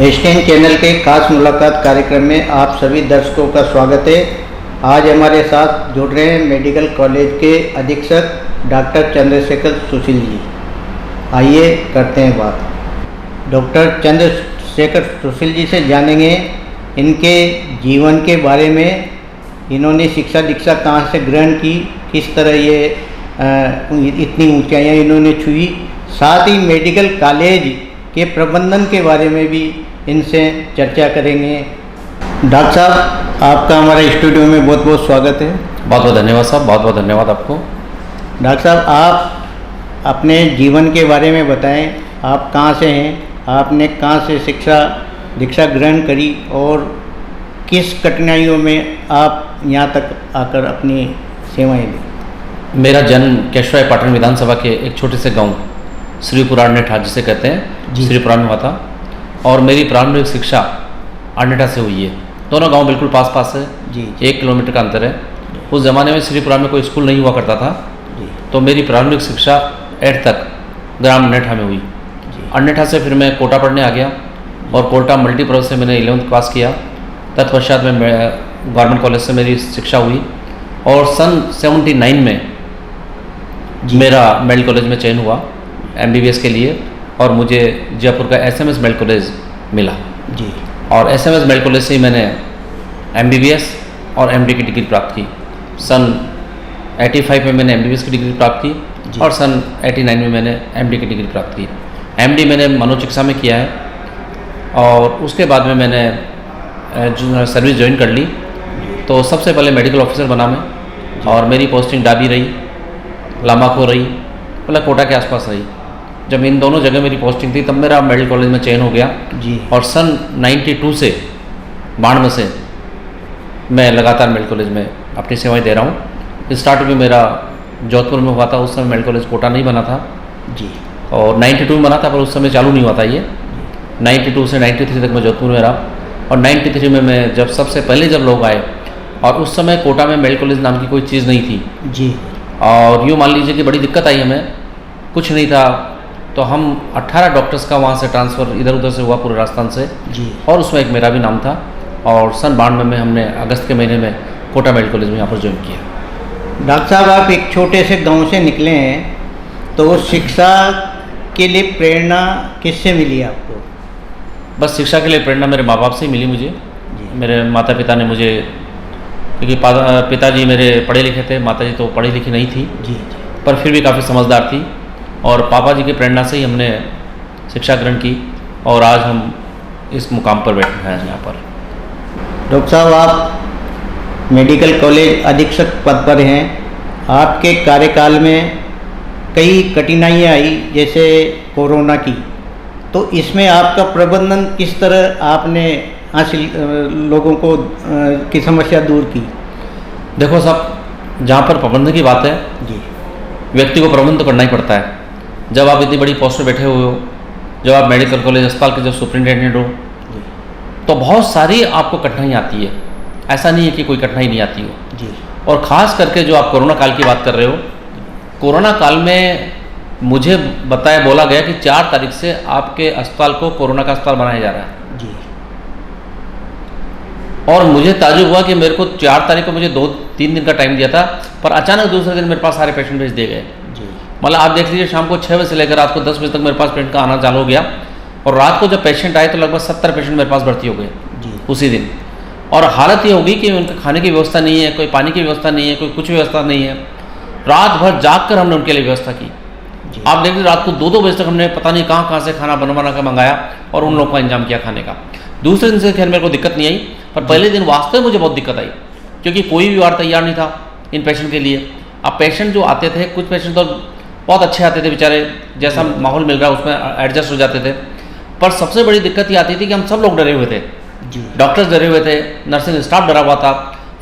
एस्टेन channel के खास मुलाकात कार्यक्रम में आप सभी दर्शकों का स्वागत है। आज हमारे साथ जुड़ रहे हैं मेडिकल कॉलेज के अधीक्षक डॉक्टर चंद्रशेखर सुशील जी। आइए करते हैं बात। डॉक्टर चंद्रशेखर सुशील जी से जानेंगे इनके जीवन के बारे में, इन्होंने शिक्षा दीक्षा कहाँ से ग्रहण की, किस तरह ये इतनी ऊंचाइयाँ इन्होंने छुई, साथ ही मेडिकल कॉलेज के प्रबंधन के बारे में भी इनसे चर्चा करेंगे। डॉक्टर साहब, आपका हमारे स्टूडियो में बहुत बहुत स्वागत है। बहुत बहुत धन्यवाद साहब, बहुत बहुत धन्यवाद आपको। डॉक्टर साहब, आप अपने जीवन के बारे में बताएं। आप कहाँ से हैं, आपने कहाँ से शिक्षा दीक्षा ग्रहण करी और किस कठिनाइयों में आप यहाँ तक आकर अपनी सेवाएं दी। मेरा जन्म केशवाई पाटन विधानसभा के एक छोटे से गांव श्रीपुर आर्नेठा जिसे कहते हैं श्रीपुरा में हुआ था, और मेरी प्रारंभिक शिक्षा आर्नेठा से हुई है। दोनों गांव बिल्कुल पास पास है जी, 1 किलोमीटर का अंतर है। उस ज़माने में श्रीपुरा में कोई स्कूल नहीं हुआ करता था जी। तो मेरी प्रारंभिक शिक्षा 8 तक ग्राम आर्नेठा में हुई। आर्नेठा से फिर मैं कोटा पढ़ने आ गया और कोटा मल्टीपर्पज़ से मैंने 11th पास किया। तत्पश्चात में गवर्नमेंट कॉलेज से मेरी शिक्षा हुई और सन 79 में मेरा मेडिकल कॉलेज में चयन हुआ MBBS के लिए, और मुझे जयपुर का SMS मेडिकल कॉलेज मिला जी। और SMS मेडिकल कॉलेज से ही मैंने MBBS और MD की डिग्री प्राप्त की। सन 85 में मैंने MBBS की डिग्री प्राप्त की और सन 89 में मैंने MD की डिग्री प्राप्त की। MD मैंने मनोचिकित्सा में किया है और उसके बाद में मैंने सर्विस ज्वाइन कर ली। तो सबसे पहले मेडिकल ऑफिसर बना मैं, और मेरी पोस्टिंग डाबी रही, लामाको रही, मतलब कोटा के आसपास रही। जब इन दोनों जगह मेरी पोस्टिंग थी तब मेरा मेडिकल कॉलेज में चयन हो गया जी। और सन 92 से 92 से मैं लगातार मेडिकल कॉलेज में अपनी सेवाएं दे रहा हूँ। स्टार्ट भी मेरा जोधपुर में हुआ था, उस समय मेडिकल कॉलेज कोटा नहीं बना था जी, और 92 में बना था पर उस समय चालू नहीं हुआ था ये। 92 से 93 तक मैं जोधपुर में रहा, और 93 में मैं जब सबसे पहले जब लोग आए, और उस समय कोटा में मेडिकल कॉलेज नाम की कोई चीज़ नहीं थी जी। और यूँ मान लीजिए कि बड़ी दिक्कत आई हमें, कुछ नहीं था। तो हम 18 डॉक्टर्स का वहाँ से ट्रांसफ़र इधर उधर से हुआ पूरे राजस्थान से जी, और उसमें एक मेरा भी नाम था। और सन 92 में हमने अगस्त के महीने में कोटा मेडिकल कॉलेज में यहाँ पर ज्वाइन किया। डॉक्टर साहब, आप एक छोटे से गांव से निकले हैं, तो शिक्षा के लिए प्रेरणा किससे मिली आपको? बस शिक्षा के लिए प्रेरणा मेरे माँ बाप से ही मिली मुझे जी। मेरे माता पिता ने मुझे, क्योंकि पिताजी मेरे पढ़े लिखे थे, माताजी तो पढ़ी लिखी नहीं थी जी, पर फिर भी काफ़ी समझदार थी, और पापा जी की प्रेरणा से ही हमने शिक्षा ग्रहण की, और आज हम इस मुकाम पर बैठे हैं यहाँ पर। डॉक्टर साहब, आप मेडिकल कॉलेज अधीक्षक पद पर हैं। आपके कार्यकाल में कई कठिनाइयाँ आई, जैसे कोरोना की, तो इसमें आपका प्रबंधन किस तरह आपने हासिल लोगों को की समस्या दूर की? देखो साहब, जहाँ पर प्रबंधन की बात है जी, व्यक्ति को प्रबंध तो करना ही पड़ता है। जब आप इतनी बड़ी पोस्ट पर बैठे हुए हो, जब आप मेडिकल कॉलेज अस्पताल के जब सुपरिटेंडेंट हो, तो बहुत सारी आपको कठिनाई आती है। ऐसा नहीं है कि कोई कठिनाई नहीं आती हो जी। और ख़ास करके जो आप कोरोना काल की बात कर रहे हो, कोरोना काल में मुझे बोला गया कि 4 तारीख से आपके अस्पताल को कोरोना का अस्पताल बनाया जा रहा है जी। और मुझे ताज्जुब हुआ कि मेरे को 4 तारीख को मुझे 2-3 दिन का टाइम दिया था, पर अचानक दूसरे दिन मेरे पास सारे पेशेंट भेज दिए गए जी। मतलब आप देख लीजिए, शाम को 6 बजे से लेकर रात को 10 बजे तक मेरे पास पेशेंट का आना चालू हो गया, और रात को जब पेशेंट आए तो लगभग 70 पेशेंट मेरे पास भर्ती हो गए जी उसी दिन। और हालत ये होगी कि उनके खाने की व्यवस्था नहीं है, कोई पानी की व्यवस्था नहीं है, कोई कुछ व्यवस्था नहीं है। रात भर जाग कर हमने उनके लिए व्यवस्था की। आप देख लीजिए, रात को 2-2 बजे तक हमने पता नहीं कहाँ से खाना बना कर मंगाया और उन लोगों का इंतजाम किया खाने का। दूसरे दिन से खैर मेरे को दिक्कत नहीं आई, पर पहले दिन वास्तव में मुझे बहुत दिक्कत आई, क्योंकि कोई भी वार्ड तैयार नहीं था इन पेशेंट के लिए। अब पेशेंट जो आते थे, कुछ पेशेंट तो बहुत अच्छे आते थे बेचारे, जैसा माहौल मिल रहा है उसमें एडजस्ट हो जाते थे, पर सबसे बड़ी दिक्कत ये आती थी कि हम सब लोग डरे हुए थे। डॉक्टर्स डरे हुए थे, नर्सिंग स्टाफ डरा हुआ था,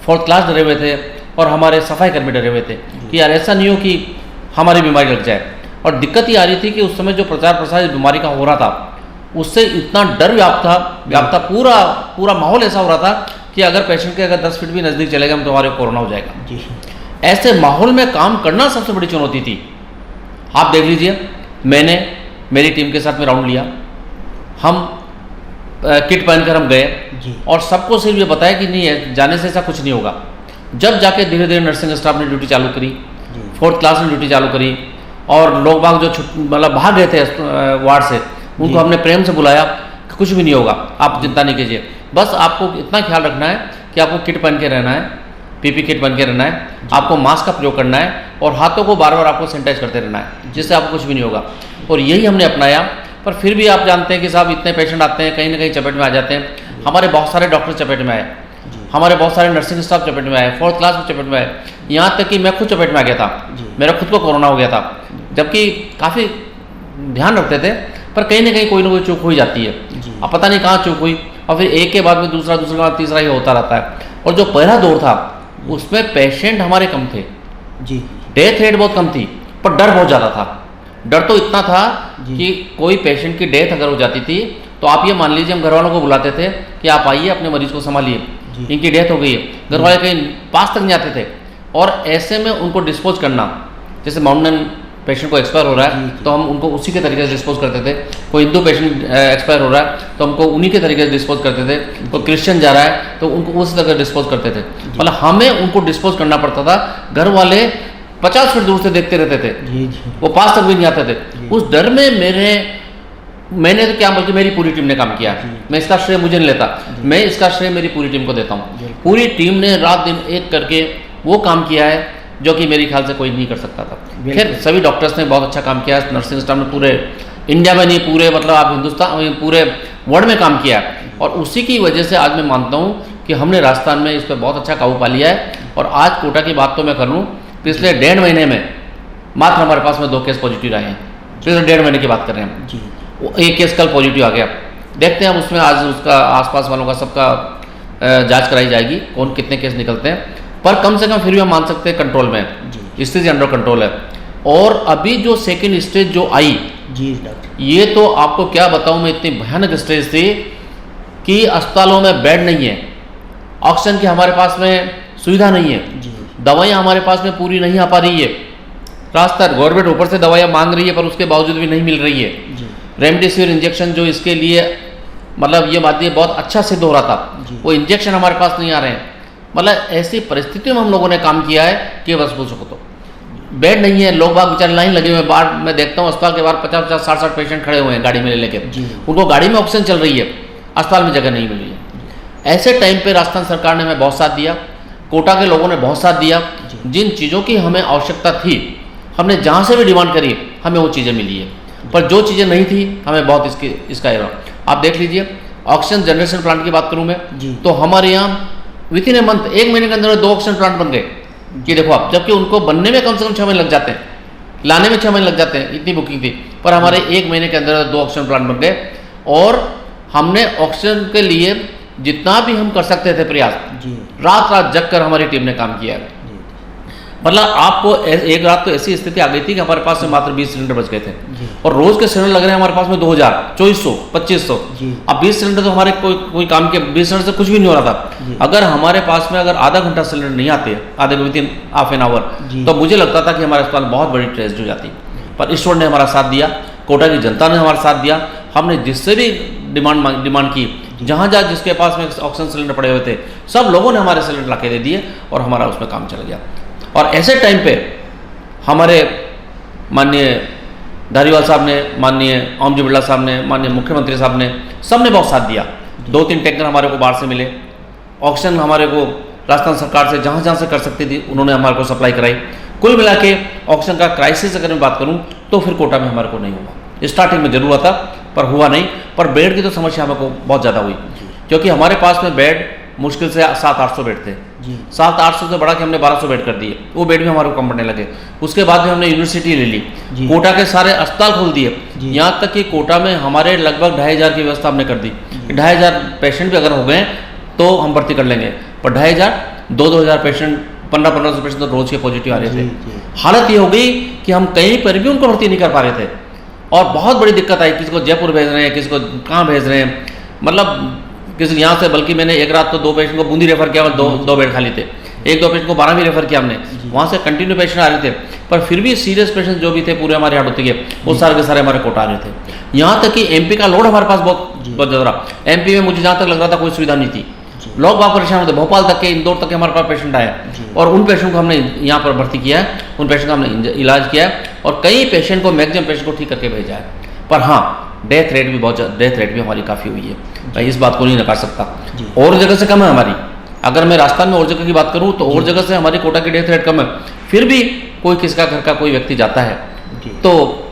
4th क्लास डरे हुए थे, और हमारे सफाई कर्मी डरे हुए थे कि यार ऐसा नहीं हो कि हमारी बीमारी लग जाए। और दिक्कत ये आ रही थी कि उस समय जो प्रचार प्रसार इस बीमारी का हो रहा था, उससे इतना डर व्याप्त था, पूरा माहौल ऐसा हो रहा था कि अगर पेशेंट के अगर 10 फीट भी नज़दीक चलेगा हम तो हमारे कोरोना हो जाएगा जी। ऐसे माहौल में काम करना सबसे बड़ी चुनौती थी। आप देख लीजिए, मैंने मेरी टीम के साथ में राउंड लिया, हम किट पहनकर हम गए जी। और सबको सिर्फ ये बताया कि नहीं है, जाने से ऐसा कुछ नहीं होगा। जब जाके धीरे धीरे नर्सिंग स्टाफ ने ड्यूटी चालू करी, जी। 4th क्लास में ड्यूटी चालू करी, और लोग बाग जो मतलब भाग गए थे वार्ड से, जी। उनको हमने प्रेम से बुलाया कि कुछ भी नहीं होगा, आप चिंता नहीं कीजिए, बस आपको इतना ख्याल रखना है कि आपको किट पहन के रहना है, पीपी किट पहन के रहना है, आपको मास्क का प्रयोग करना है और हाथों को बार बार आपको सैनिटाइज करते रहना है, जिससे आपको कुछ भी नहीं होगा। और यही हमने अपनाया। पर फिर भी आप जानते हैं कि साहब इतने पेशेंट आते हैं, कहीं ना कहीं चपेट में आ जाते हैं। हमारे बहुत सारे डॉक्टर चपेट में आए, हमारे बहुत सारे नर्सिंग स्टाफ चपेट में आए, 4th क्लास में चपेट में आए, यहाँ तक कि मैं खुद चपेट में आ गया था, मेरा खुद को कोरोना हो गया था, जबकि काफ़ी ध्यान रखते थे, पर कहीं ना कहीं कोई ना कोई चूक हो ही जाती है। अब पता नहीं कहाँ चूक हुई, और फिर एक के बाद में दूसरा, दूसरे के बाद तीसरा ही होता रहता है। और जो पहला दौर था उसमें पेशेंट हमारे कम थे जी, डेथ रेट बहुत कम थी, पर डर बहुत ज़्यादा था। डर तो इतना था कि कोई पेशेंट की डेथ अगर हो जाती थी तो आप ये मान लीजिए, हम घर वालों को बुलाते थे कि आप आइए अपने मरीज को संभालिए, इनकी डेथ हो गई है, घर वाले कहीं पास तक नहीं आते थे। और ऐसे में उनको डिस्पोज करना, जैसे माउंटेन पेशेंट को एक्सपायर हो रहा है तो हम उनको उसी के तरीके से डिस्पोज करते थे, कोई हिंदू पेशेंट एक्सपायर हो रहा है तो हमको उन्हीं के तरीके से डिस्पोज करते थे, कोई क्रिश्चियन जा रहा है तो उनको उसी तरह डिस्पोज करते थे। मतलब हमें उनको डिस्पोज करना पड़ता था, घर वाले 50 फीट दूर से देखते रहते थे, वो पास तक भी नहीं आते थे। उस डर में मैंने तो क्या, बल्कि मेरी पूरी टीम ने काम किया। मैं इसका श्रेय मुझे नहीं लेता, मैं इसका श्रेय मेरी पूरी टीम को देता हूँ। पूरी टीम ने रात दिन एक करके वो काम किया है जो कि मेरे ख्याल से कोई नहीं कर सकता था। खैर सभी डॉक्टर्स ने बहुत अच्छा काम किया, नर्सिंग स्टाफ ने पूरे इंडिया में नहीं, पूरे मतलब आप हिंदुस्तान, पूरे वर्ल्ड में काम किया, और उसी की वजह से आज मैं मानता हूँ कि हमने राजस्थान में इस पर बहुत अच्छा काबू पा लिया है। और आज कोटा की बात तो मैं कर लूँ, पिछले 1.5 महीने में मात्र हमारे पास में 2 केस पॉजिटिव आए हैं। पिछले 1.5 महीने की बात कर रहे हैं हम, एक केस कल पॉजिटिव आ गया। देखते हैं हम उसमें आज उसका आसपास वालों का सबका जांच कराई जाएगी, कौन कितने केस निकलते हैं, पर कम से कम फिर भी हम मान सकते हैं कंट्रोल में है, स्थिति अंडर कंट्रोल है। और अभी जो सेकेंड स्टेज जो आई जी डॉक्टर, ये तो आपको क्या बताऊं मैं, इतनी भयानक स्टेज थी कि अस्पतालों में बेड नहीं है, ऑक्सीजन की हमारे पास में सुविधा नहीं है, दवाइयाँ हमारे पास में पूरी नहीं आ पा रही है, रास्ता गवर्नमेंट ऊपर से दवाइयाँ मांग रही है पर उसके बावजूद भी नहीं मिल रही है। रेमडेसिविर इंजेक्शन जो इसके लिए मतलब ये बात बहुत अच्छा सिद्ध हो रहा था, वो इंजेक्शन हमारे पास नहीं आ रहे हैं। मतलब ऐसी परिस्थितियों में हम लोगों ने काम किया है कि बस पूछो तो बेड नहीं है, लोग बाग बेचारे लाइन लगे हुए हैं। बाहर मैं देखता हूँ अस्पताल के बाहर 50-50, 60-60 पेशेंट खड़े हुए हैं गाड़ी में लेके, उनको गाड़ी में ऑक्सीजन चल रही है, अस्पताल में जगह नहीं मिल रही है। ऐसे टाइम पे राजस्थान सरकार ने हमें बहुत साथ दिया, कोटा के लोगों ने बहुत साथ दिया। जिन चीज़ों की हमें आवश्यकता थी, हमने जहाँ से भी डिमांड करी हमें वो चीज़ें मिली है, पर जो चीज़ें नहीं थी हमें बहुत इसका आप देख लीजिए। ऑक्सीजन जनरेशन प्लांट की बात करूँ मैं तो हमारे यहाँ विद इन ए मंथ, 1 महीने के अंदर 2 ऑक्सीजन प्लांट बन गए कि देखो आप, जबकि उनको बनने में कम से कम 6 महीने लग जाते हैं, लाने में 6 महीने लग जाते हैं, इतनी बुकिंग थी, पर हमारे 1 महीने के अंदर 2 ऑक्सीजन प्लांट बन गए। और हमने ऑक्सीजन के लिए जितना भी हम कर सकते थे प्रयास, रात रात जग कर हमारी टीम ने काम किया है। मतलब आपको एक रात तो ऐसी स्थिति आ गई थी कि हमारे पास में मात्र 20 सिलेंडर बच गए थे, और रोज के सिलेंडर लग रहे हैं हमारे पास में 2000, 2400, 2500। अब 20 सिलेंडर तो हमारे कोई काम के 20 सिलेंडर से कुछ भी नहीं हो रहा था। अगर हमारे पास में अगर आधा घंटा सिलेंडर नहीं आते, आधे विदिन हाफ एन आवर, तो मुझे लगता था कि हमारे अस्पताल बहुत बड़ी ट्रेजेडी हो जाती। पर ईश्वर ने हमारा साथ दिया, कोटा की जनता ने हमारा साथ दिया। हमने जिससे भी डिमांड की, जहाँ जहाँ जिसके पास में ऑक्सीजन सिलेंडर पड़े हुए थे, सब लोगों ने हमारे सिलेंडर ला के दे दिए और हमारा उसमें काम चल गया। और ऐसे टाइम पे हमारे माननीय धारीवाल साहब ने, माननीय ओमजी बिरला साहब ने, माननीय मुख्यमंत्री साहब ने, सबने बहुत साथ दिया। 2-3 टैंकर हमारे को बाहर से मिले, ऑक्सीजन हमारे को राजस्थान सरकार से जहाँ जहाँ से कर सकती थी उन्होंने हमारे को सप्लाई कराई। कुल मिला के ऑक्सीजन का क्राइसिस अगर मैं बात करूँ तो फिर कोटा में हमारे को नहीं हुआ। स्टार्टिंग में जरूर था पर हुआ नहीं। पर बेड की तो समस्या हमें को बहुत ज़्यादा हुई, क्योंकि हमारे पास में बेड मुश्किल से 700-800 बेड थे। 700-800 से बढ़ा के हमने 1200 बेड कर दिए, वो बेड भी हमारे को कम पड़ने लगे। उसके बाद में हमने यूनिवर्सिटी ले ली, कोटा के सारे अस्पताल खोल दिए, यहाँ तक कि कोटा में हमारे लगभग 2500 की व्यवस्था हमने कर दी। 2500 पेशेंट भी अगर हो गए तो हम भर्ती कर लेंगे, पर 2500, 2-2000 पेशेंट, 1500 पेशेंट तो रोज के पॉजिटिव आ रहे थे। हालत ये हो गई कि हम कहीं पर भी उनको भर्ती नहीं कर पा रहे थे, और बहुत बड़ी दिक्कत आई। किसी को जयपुर भेज रहे हैं, किसी को कहाँ भेज रहे हैं, मतलब किसी यहाँ से, बल्कि मैंने एक रात तो 2 पेशेंट को बूंदी रेफर किया और 2 बेड खाली थे। 1-2 पेशेंट को 12 भी रेफर किया हमने, वहाँ से कंटिन्यू पेशेंट आ रहे थे। पर फिर भी सीरियस पेशेंट जो भी थे पूरे हमारे हाड़ोती के वो सारे के सारे हमारे कोटा आ रहे थे। यहाँ तक कि एमपी का लोड हमारे पास बहुत ज़्यादा रहा। एमपी में मुझे जहाँ तक लग रहा था कोई सुविधा नहीं थी, लोग बहुत परेशान होते। भोपाल तक के, इंदौर तक के हमारे पास पेशेंट आए और उन पेशेंट को हमने यहाँ पर भर्ती किया है, उन पेशेंट का हमने इलाज किया है और कई पेशेंट को, मैक्सिमम पेशेंट को ठीक करके भेजा है। पर हाँ, डेथ रेट भी हमारी काफ़ी हुई है, मैं इस बात को नहीं नकार सकता। और जगह से कम है हमारी, अगर मैं राजस्थान में और जगह की बात करूँ तो और जगह से हमारी कोटा की डेथ रेट कम है, फिर भी कोई किसका घर का कोई व्यक्ति जाता है तो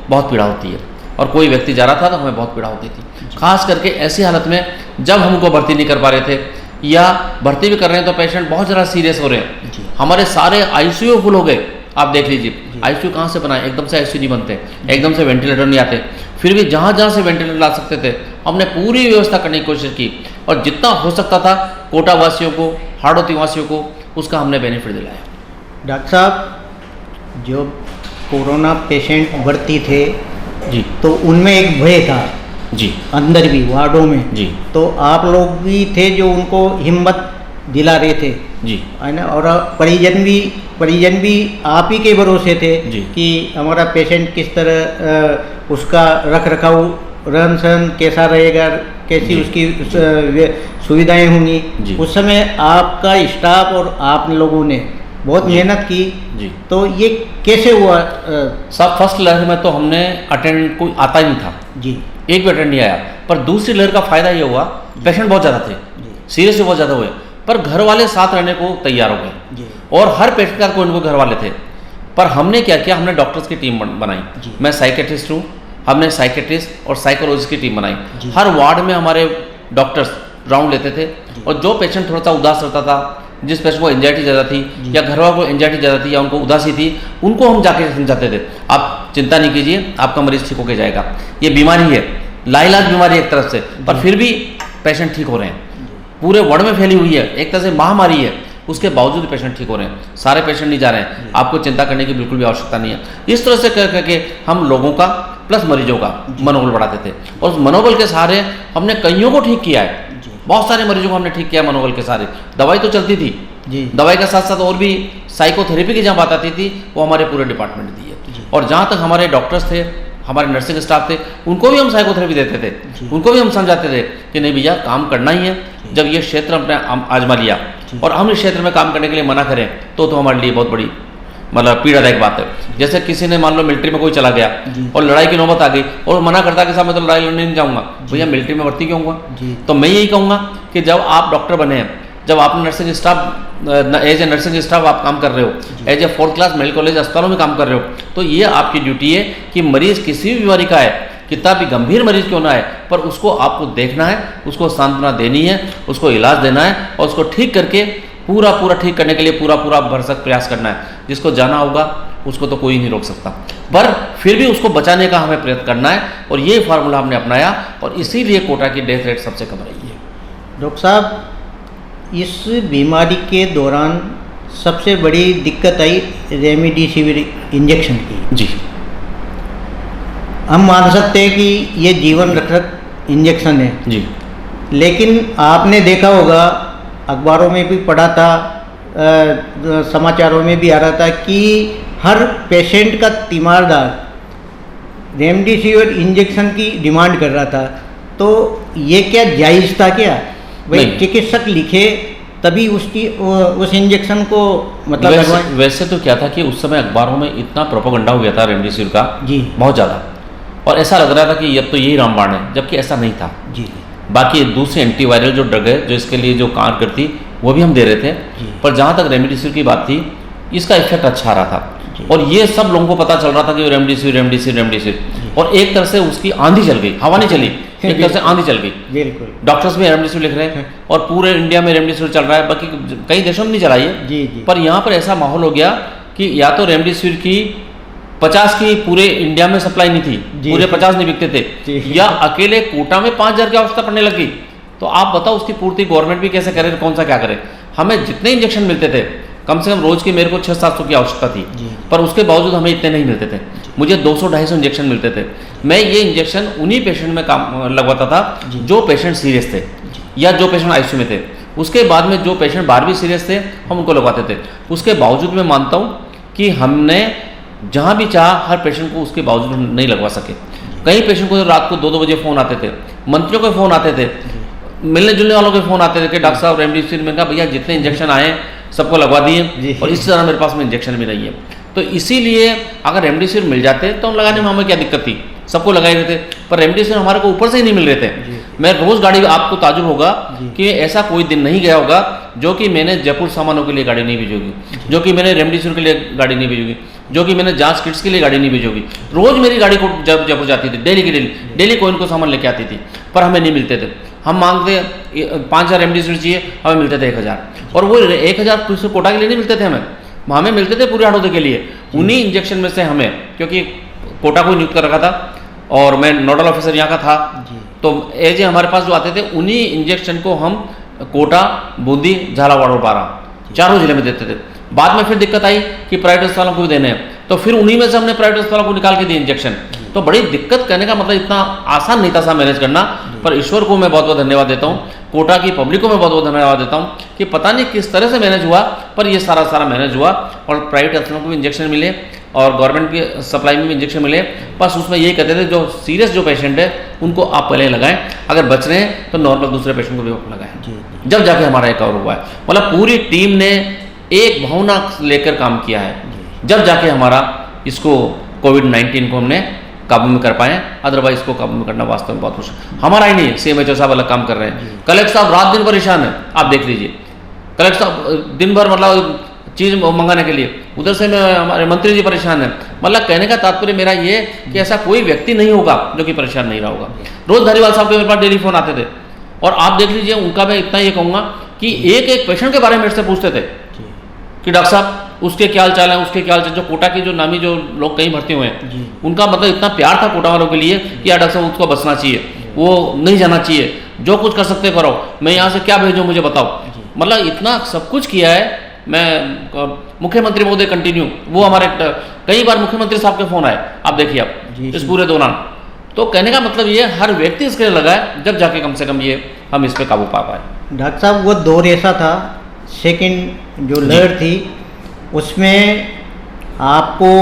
बहुत पीड़ा होती है, और कोई व्यक्ति जा रहा था तो हमें बहुत पीड़ा होती थी। खास करके ऐसी हालत में जब हम उनको भर्ती नहीं कर पा रहे थे या भर्ती भी कर रहे हैं तो पेशेंट बहुत ज़्यादा सीरियस हो रहे हैं। हमारे सारे आईसीयू फुल हो गए, आप देख लीजिए। आईसीयू कहाँ से बनाए, एकदम से आईसीयू नहीं बनते, एकदम से वेंटिलेटर नहीं आते। फिर भी जहाँ जहाँ से वेंटिलेटर ला सकते थे हमने पूरी व्यवस्था करने की कोशिश की, और जितना हो सकता था कोटा वासियों को, हाड़ौती वासियों को उसका हमने बेनिफिट दिलाया। डॉक्टर साहब, जो कोरोना पेशेंट भर्ती थे जी, तो उनमें एक भय था जी, अंदर भी वार्डों में जी, तो आप लोग भी थे जो उनको हिम्मत दिला रहे थे, जी, है ना, और परिजन भी आप ही के भरोसे थे जी। कि हमारा पेशेंट किस तरह उसका रख रखाव, रहन सहन कैसा रहेगा, कैसी जी। उसकी सुविधाएं होंगी। जी। उस समय आपका स्टाफ और आप लोगों ने बहुत जी। मेहनत की, जी। तो ये कैसे हुआ? सब फर्स्ट लहर में तो हमने अटेंड कोई आता ही नहीं था, जी एक भी अटेंड नहीं आया। पर दूसरी लहर का फायदा ये हुआ, पेशेंट बहुत ज़्यादा थे, जी सीरियस से बहुत ज़्यादा हुए, पर घर वाले साथ रहने को तैयार हो गए, जी और हर पेशेंट का कोई न कोई घर वाले थे। पर हमने क्या किया, हमने डॉक्टर्स की टीम बनाई। जी। मैं साइकेट्रिस्ट हूँ, हमने साइकेट्रिस्ट और साइकोलॉजिस्ट की टीम बनाई। जी। हर वार्ड में हमारे डॉक्टर्स राउंड लेते थे, और जो पेशेंट थोड़ा सा उदास रहता था, जिस पेशेंट को एंजाइटी ज़्यादा थी जी। या घर वालों को एंजाइटी ज़्यादा थी या उनको उदासी थी, उनको हम जाके समझाते थे, आप चिंता नहीं कीजिए, आपका मरीज ठीक होकर जाएगा। ये बीमारी है, लाइलाज बीमारी एक तरफ से, पर फिर भी पेशेंट ठीक हो रहे हैं। पूरे वर्ल्ड में फैली हुई है, एक तरह से महामारी है, उसके बावजूद पेशेंट ठीक हो रहे हैं। सारे पेशेंट नहीं जा रहे हैं, आपको चिंता करने की बिल्कुल भी आवश्यकता नहीं है। इस तरह से कर करके हम लोगों का प्लस मरीजों का मनोबल बढ़ाते थे, और उस मनोबल के सहारे हमने कईयों को ठीक किया है। बहुत सारे मरीजों को हमने ठीक किया मनोबल के सहारे। दवाई तो चलती थी, जी दवाई के साथ साथ और भी साइकोथेरेपी की जहाँ बात आती थी वो हमारे पूरे डिपार्टमेंट दी है। और जहाँ तक हमारे डॉक्टर्स थे, हमारे नर्सिंग स्टाफ थे, उनको भी हम साइकोथेरेपी देते थे, उनको भी हम समझाते थे कि नहीं भैया, काम करना ही है। जब ये क्षेत्र हमने आजमा लिया और हम इस क्षेत्र में काम करने के लिए मना करें तो हमारे लिए बहुत बड़ी मतलब पीड़ादायक बात है। जैसे किसी ने मान लो मिलिट्री में कोई चला गया और लड़ाई की नौबत आ गई और मना करता कि साहब मैं तो लड़ाई लड़ने नहीं जाऊँगा, भैया मिलिट्री में भर्ती क्यों हुआ? तो मैं यही कहूँगा कि जब आप डॉक्टर बने हैं, जब आप nursing staff as a nursing staff आप काम कर रहे हो, as a 4th class medical college अस्पतालों में काम कर रहे हो, तो ये आपकी ड्यूटी है कि मरीज किसी भी बीमारी का है, कितना भी गंभीर मरीज क्यों ना है, पर उसको आपको देखना है, उसको सांत्वना देनी है, उसको इलाज देना है, और उसको ठीक करके पूरा ठीक करने के लिए पूरा भरसक प्रयास करना है। जिसको जाना होगा उसको तो कोई नहीं रोक सकता, पर फिर भी उसको बचाने का हमें प्रयत्न करना है, और ये फार्मूला हमने अपनाया, और इसीलिए कोटा की डेथ रेट सबसे कम रही है। डॉक्टर साहब, इस बीमारी के दौरान सबसे बड़ी दिक्कत आई रेमडेसिविर इंजेक्शन की। जी, हम मान सकते हैं कि ये जीवन रक्षक इंजेक्शन है, जी, लेकिन आपने देखा होगा, अखबारों में भी पढ़ा था, समाचारों में भी आ रहा था कि हर पेशेंट का तीमारदार रेमडेसिविर इंजेक्शन की डिमांड कर रहा था। तो ये क्या जायज़ था क्या? भाई चिकित्सक लिखे तभी उस इंजेक्शन को मतलब वैसे तो क्या था कि उस समय अखबारों में इतना प्रोपेगेंडा हो गया था रेमडेसिविर का, जी, बहुत ज़्यादा, और ऐसा लग रहा था कि ये तो यही रामबाण है, जबकि ऐसा नहीं था। जी, बाकी दूसरे एंटीवायरल जो ड्रग है जो इसके लिए जो काम करती वो भी हम दे रहे थे, पर जहाँ तक रेमडेसिविर की बात थी, इसका इफेक्ट अच्छा आ रहा था, और ये सब लोगों को पता चल रहा था कि रेमडेसिविर, और एक तरह से उसकी आंधी चल गई, हवा नहीं चली, एक तरह से आंधी चल गई। बिल्कुल, डॉक्टर्स भी रेमडेसिविर लिख रहे हैं, और पूरे इंडिया में रेमडेसिविर चल रहा है, बाकी कई देशों में नहीं चला है। जी, पर यहाँ पर ऐसा माहौल हो गया कि या तो रेमडेसिविर की 50 की पूरे इंडिया में सप्लाई नहीं थी, पूरे 50 नहीं बिकते थे, या अकेले कोटा में 5000 की आवश्यकता पड़ने लगी। तो आप बताओ उसकी पूर्ति गवर्नमेंट भी कैसे करे, कौन सा क्या करे? हमें जितने इंजेक्शन मिलते थे, कम से कम रोज की मेरे को 600-700 की आवश्यकता थी, पर उसके बावजूद हमें इतने नहीं मिलते थे। मुझे 200-250 इंजेक्शन मिलते थे। मैं ये इंजेक्शन उन्हीं पेशेंट में काम लगवाता था जो पेशेंट सीरियस थे या जो पेशेंट आईसीयू में थे। उसके बाद में जो पेशेंट बाहर भी सीरियस थे हम उनको लगवाते थे। उसके बावजूद मैं मानता हूँ कि हमने जहाँ भी चाहा हर पेशेंट को उसके बावजूद नहीं लगवा सके। कई पेशेंट को रात को 2-2 बजे फ़ोन आते थे, मंत्रियों के फ़ोन आते थे, मिलने जुलने वालों के फ़ोन आते थे कि डॉक्टर साहब रेमडेसिविर में, कहा भैया जितने इंजेक्शन आए सबको लगवा दिए और इसी तरह मेरे पास में इंजेक्शन भी नहीं है। तो इसीलिए अगर रेमडेसिविर मिल जाते तो हम लगाने में हमें क्या दिक्कत थी, सबको लगाए रहे थे, पर रेमडेसिविर हमारे को ऊपर से ही नहीं मिल रहे थे। मैं रोज़ गाड़ी, आपको ताजुब होगा कि ऐसा कोई दिन नहीं गया होगा जो कि मैंने जयपुर सामानों के लिए गाड़ी नहीं भेजोगी, जो कि मैंने रेमडेसिविर के लिए गाड़ी नहीं भेजोगी, जो कि मैंने जांच किट्स के लिए गाड़ी नहीं भेजोगी। रोज़ मेरी गाड़ी को जयपुर जाती थी, डेली की डेली कोई इनको सामान लेके आती थी, पर हमें नहीं मिलते थे। हम मांगते 5,000 रेमडेसिविर चाहिए, हमें मिलते थे 1,000, और वो 1,000 कोटा के लिए नहीं मिलते थे, हमें मिलते थे पूरे हड़ौदे के लिए। उन्हीं इंजेक्शन में से हमें, क्योंकि कोटा को नियुक्त कर रखा था और मैं नोडल ऑफिसर यहाँ का था, तो एज हमारे पास जो आते थे उन्हीं इंजेक्शन को हम कोटा, बूंदी, झालावाड़ और बारा चारों जिले में देते थे। बाद में फिर दिक्कत आई कि प्राइवेट अस्पतालों को भी देने हैं, तो फिर उन्हीं में से हमने प्राइवेट अस्पतालों को निकाल के दिए इंजेक्शन। तो बड़ी दिक्कत, कहने का मतलब इतना आसान नहीं था मैनेज करना, पर ईश्वर को मैं बहुत बहुत धन्यवाद देता हूँ, कोटा की पब्लिक को मैं बहुत बहुत धन्यवाद देता हूँ कि पता नहीं किस तरह से मैनेज हुआ, पर ये सारा मैनेज हुआ और प्राइवेट अस्पतालों को भी इंजेक्शन मिले और गवर्नमेंट की सप्लाई में भी इंजेक्शन मिले। बस उसमें यही कहते थे जो सीरियस जो पेशेंट है उनको आप पहले लगाएं, अगर बच रहे हैं तो नॉर्मल दूसरे पेशेंट को भी लगाएं। जब जाके हमारा एक कवर हुआ है, मतलब पूरी टीम ने एक भावना लेकर काम किया है, जब जाके हमारा इसको कोविड-19 को हमने काबू में कर पाए। अदरवाइज इसको काबू में करना वास्तव में बहुत मुश्किल, हमारा ही नहीं, CMHO साहब अलग काम कर रहे हैं, कलेक्टर साहब रात दिन परेशान है, आप देख लीजिए, कलेक्टर साहब दिन भर मतलब चीज़ मंगाने के लिए, उधर से मैं हमारे मंत्री जी परेशान हैं। मतलब कहने का तात्पर्य मेरा ये कि ऐसा कोई व्यक्ति नहीं होगा जो कि परेशान नहीं रहा होगा। रोज धारीवाल साहब के मेरे पास डेली फ़ोन आते थे, और आप देख लीजिए उनका मैं इतना ये कहूँगा कि एक एक पेशेंट के बारे में मेरे से पूछते थे कि डॉक्टर साहब उसके क्या हाल चाल है, उसके क्या हाल चाल। जो कोटा की जो नामी जो लोग कहीं भर्ती हुए हैं, उनका मतलब इतना प्यार था कोटा वालों के लिए कि यार डॉक्टर साहब उसको बचना चाहिए, वो नहीं जाना चाहिए, जो कुछ कर सकते करो, मैं यहाँ से क्या भेजूँ मुझे बताओ। मतलब इतना सब कुछ किया है। मैं मुख्यमंत्री महोदय कंटिन्यू, वो हमारे कई बार मुख्यमंत्री साहब के फ़ोन आए, आप देखिए आप इस पूरे दौरान। तो कहने का मतलब ये हर व्यक्ति इसके लिए लगा है, जब जाके कम से कम ये हम इस पर काबू पा पाए। डॉक्टर साहब वो दौर ऐसा था, सेकंड जो लहर थी उसमें आपको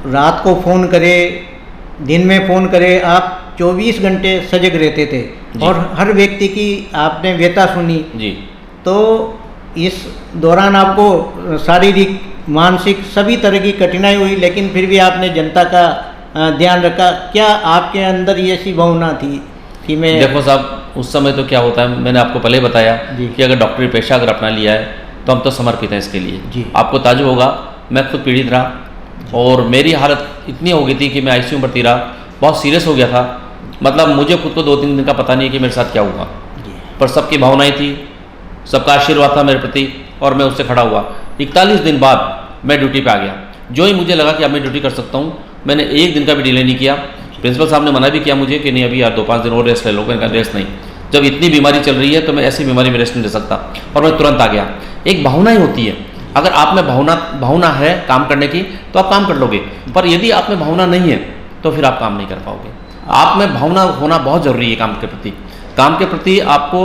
रात को फ़ोन करे, दिन में फ़ोन करे, आप 24 घंटे सजग रहते थे और हर व्यक्ति की आपने व्यथा सुनी जी। तो इस दौरान आपको शारीरिक, मानसिक सभी तरह की कठिनाई हुई, लेकिन फिर भी आपने जनता का ध्यान रखा। क्या आपके अंदर ये ऐसी भावना थी कि मैं, देखो साहब उस समय तो क्या होता है, मैंने आपको पहले ही बताया कि अगर डॉक्टरी पेशा अगर अपना लिया है तो हम तो समर्पित हैं इसके लिए। आपको ताजुब होगा, मैं खुद पीड़ित रहा और मेरी हालत इतनी हो गई थी कि मैं ICU में भर्ती रहा, बहुत सीरियस हो गया था। मतलब मुझे खुद को 2-3 दिन का पता नहीं है कि मेरे साथ क्या हुआ, पर सबकी भावनाएं थी, सबका आशीर्वाद था मेरे प्रति और मैं उससे खड़ा हुआ। 41 दिन बाद मैं ड्यूटी पे आ गया। जो ही मुझे लगा कि अब मैं ड्यूटी कर सकता हूँ, मैंने एक दिन का भी डिले नहीं किया। प्रिंसिपल साहब ने मना भी किया मुझे कि नहीं अभी यार 2-5 दिन और रेस्ट ले लो। मैंने कहा रेस्ट नहीं, जब इतनी बीमारी चल रही है तो मैं ऐसी बीमारी में रेस्ट नहीं ले सकता, और मैं तुरंत आ गया। एक भावना ही होती है, अगर आप में भावना है काम करने की तो आप काम कर लोगे, पर यदि आप में भावना नहीं है तो फिर आप काम नहीं कर पाओगे। आप में भावना होना बहुत ज़रूरी है काम के प्रति। काम के प्रति आपको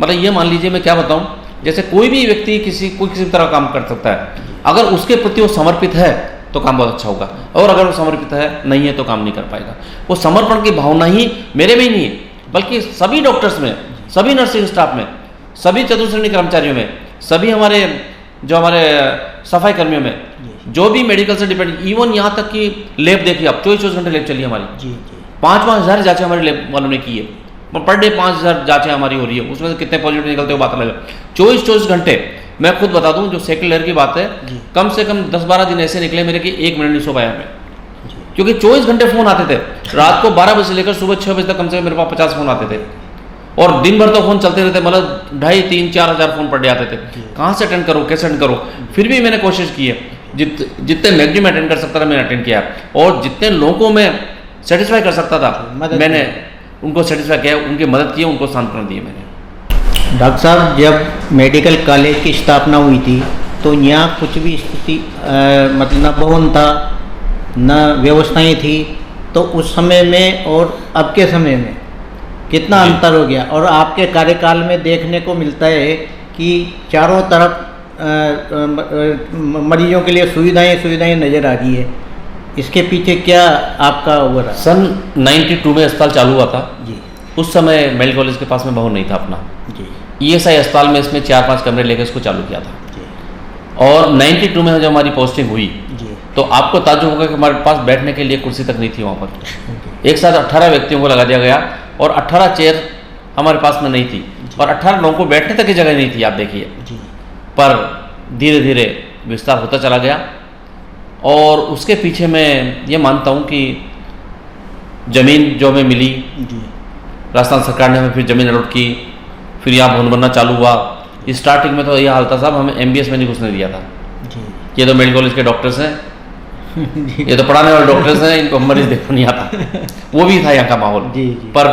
मतलब ये मान लीजिए, मैं क्या बताऊँ, जैसे कोई भी व्यक्ति किसी तरह काम कर सकता है, अगर उसके प्रति वो समर्पित है तो काम बहुत अच्छा होगा, और अगर वो समर्पित है नहीं है तो काम नहीं कर पाएगा। वो समर्पण की भावना ही मेरे में ही नहीं है, बल्कि सभी डॉक्टर्स में, सभी नर्सिंग स्टाफ में, सभी चतुर्श्रेणी कर्मचारियों में, सभी हमारे सफाई कर्मियों में, जो भी मेडिकल से डिपेंड, इवन यहाँ तक कि लैब देखिए आप, 24 घंटे लैब चली हमारी। 5-5 हज़ार जाँचें हमारे लैब वालों ने की है, पर डे 5,000 जाँचें हमारी हो रही है, उसमें से कितने पॉजिटिव निकलते हो बात अलग है। 24 घंटे मैं खुद बता दूं, जो सेकंड लेयर की बात है, कम से कम 10-12 दिन ऐसे निकले मेरे कि 1 मिनट नहीं सो पाया मैं, क्योंकि 24 घंटे फ़ोन आते थे। रात को 12 बजे से लेकर सुबह 6 बजे तक कम से कम मेरे पास 50 फ़ोन आते थे, और दिन भर तो फ़ोन चलते रहते, मतलब 2,500-3,000-4 हज़ार फ़ोन पर डे आते थे। कहाँ से अटेंड करूँ, कैसे अटेंड करूँ? फिर भी मैंने कोशिश की है, जितने मैक्सिमम अटेंड कर सकता था मैंने अटेंड किया, और जितने लोगों को मैं सेटिस्फाई कर सकता था मैंने उनको सेटिस्फाई किया, उनकी मदद की, उनको सांत्वना दी मैंने। डॉक्टर साहब, जब मेडिकल कॉलेज की स्थापना हुई थी तो यहाँ कुछ भी स्थिति मतलब न भवन था न व्यवस्थाएं थी, तो उस समय में और अब के समय में कितना अंतर हो गया। और आपके कार्यकाल में देखने को मिलता है कि चारों तरफ मरीजों के लिए सुविधाएं नज़र आ रही है। इसके पीछे क्या आपका वो रहा? सन 92 में अस्पताल चालू हुआ था। जी उस समय मेडिकल कॉलेज के पास में भवन नहीं था अपना। जी ESI अस्पताल में इसमें 4-5 कमरे लेकर इसको चालू किया था। जी और 92 में जब हमारी पोस्टिंग हुई जी तो आपको ताज्जुब होगा कि हमारे पास बैठने के लिए कुर्सी तक नहीं थी वहाँ पर। एक साथ 18 व्यक्तियों को लगा दिया गया और 18 चेयर हमारे पास में नहीं थी और 18 लोगों को बैठने तक की जगह नहीं थी, आप देखिए। जी पर धीरे धीरे विस्तार होता चला गया और उसके पीछे मैं ये मानता हूँ कि ज़मीन जो हमें मिली, जी राजस्थान सरकार ने हमें फिर ज़मीन अलॉट की, फिर यहाँ भवन बनना चालू हुआ। स्टार्टिंग में तो ये हाल था साहब, हमें MBS में नहीं घुसने दिया था। जी ये तो मेडिकल कॉलेज के डॉक्टर्स हैं, जी ये तो पढ़ाने वाले डॉक्टर्स हैं, इनको मरीज देखो नहीं आता। वो भी था यहाँ का माहौल। जी जी पर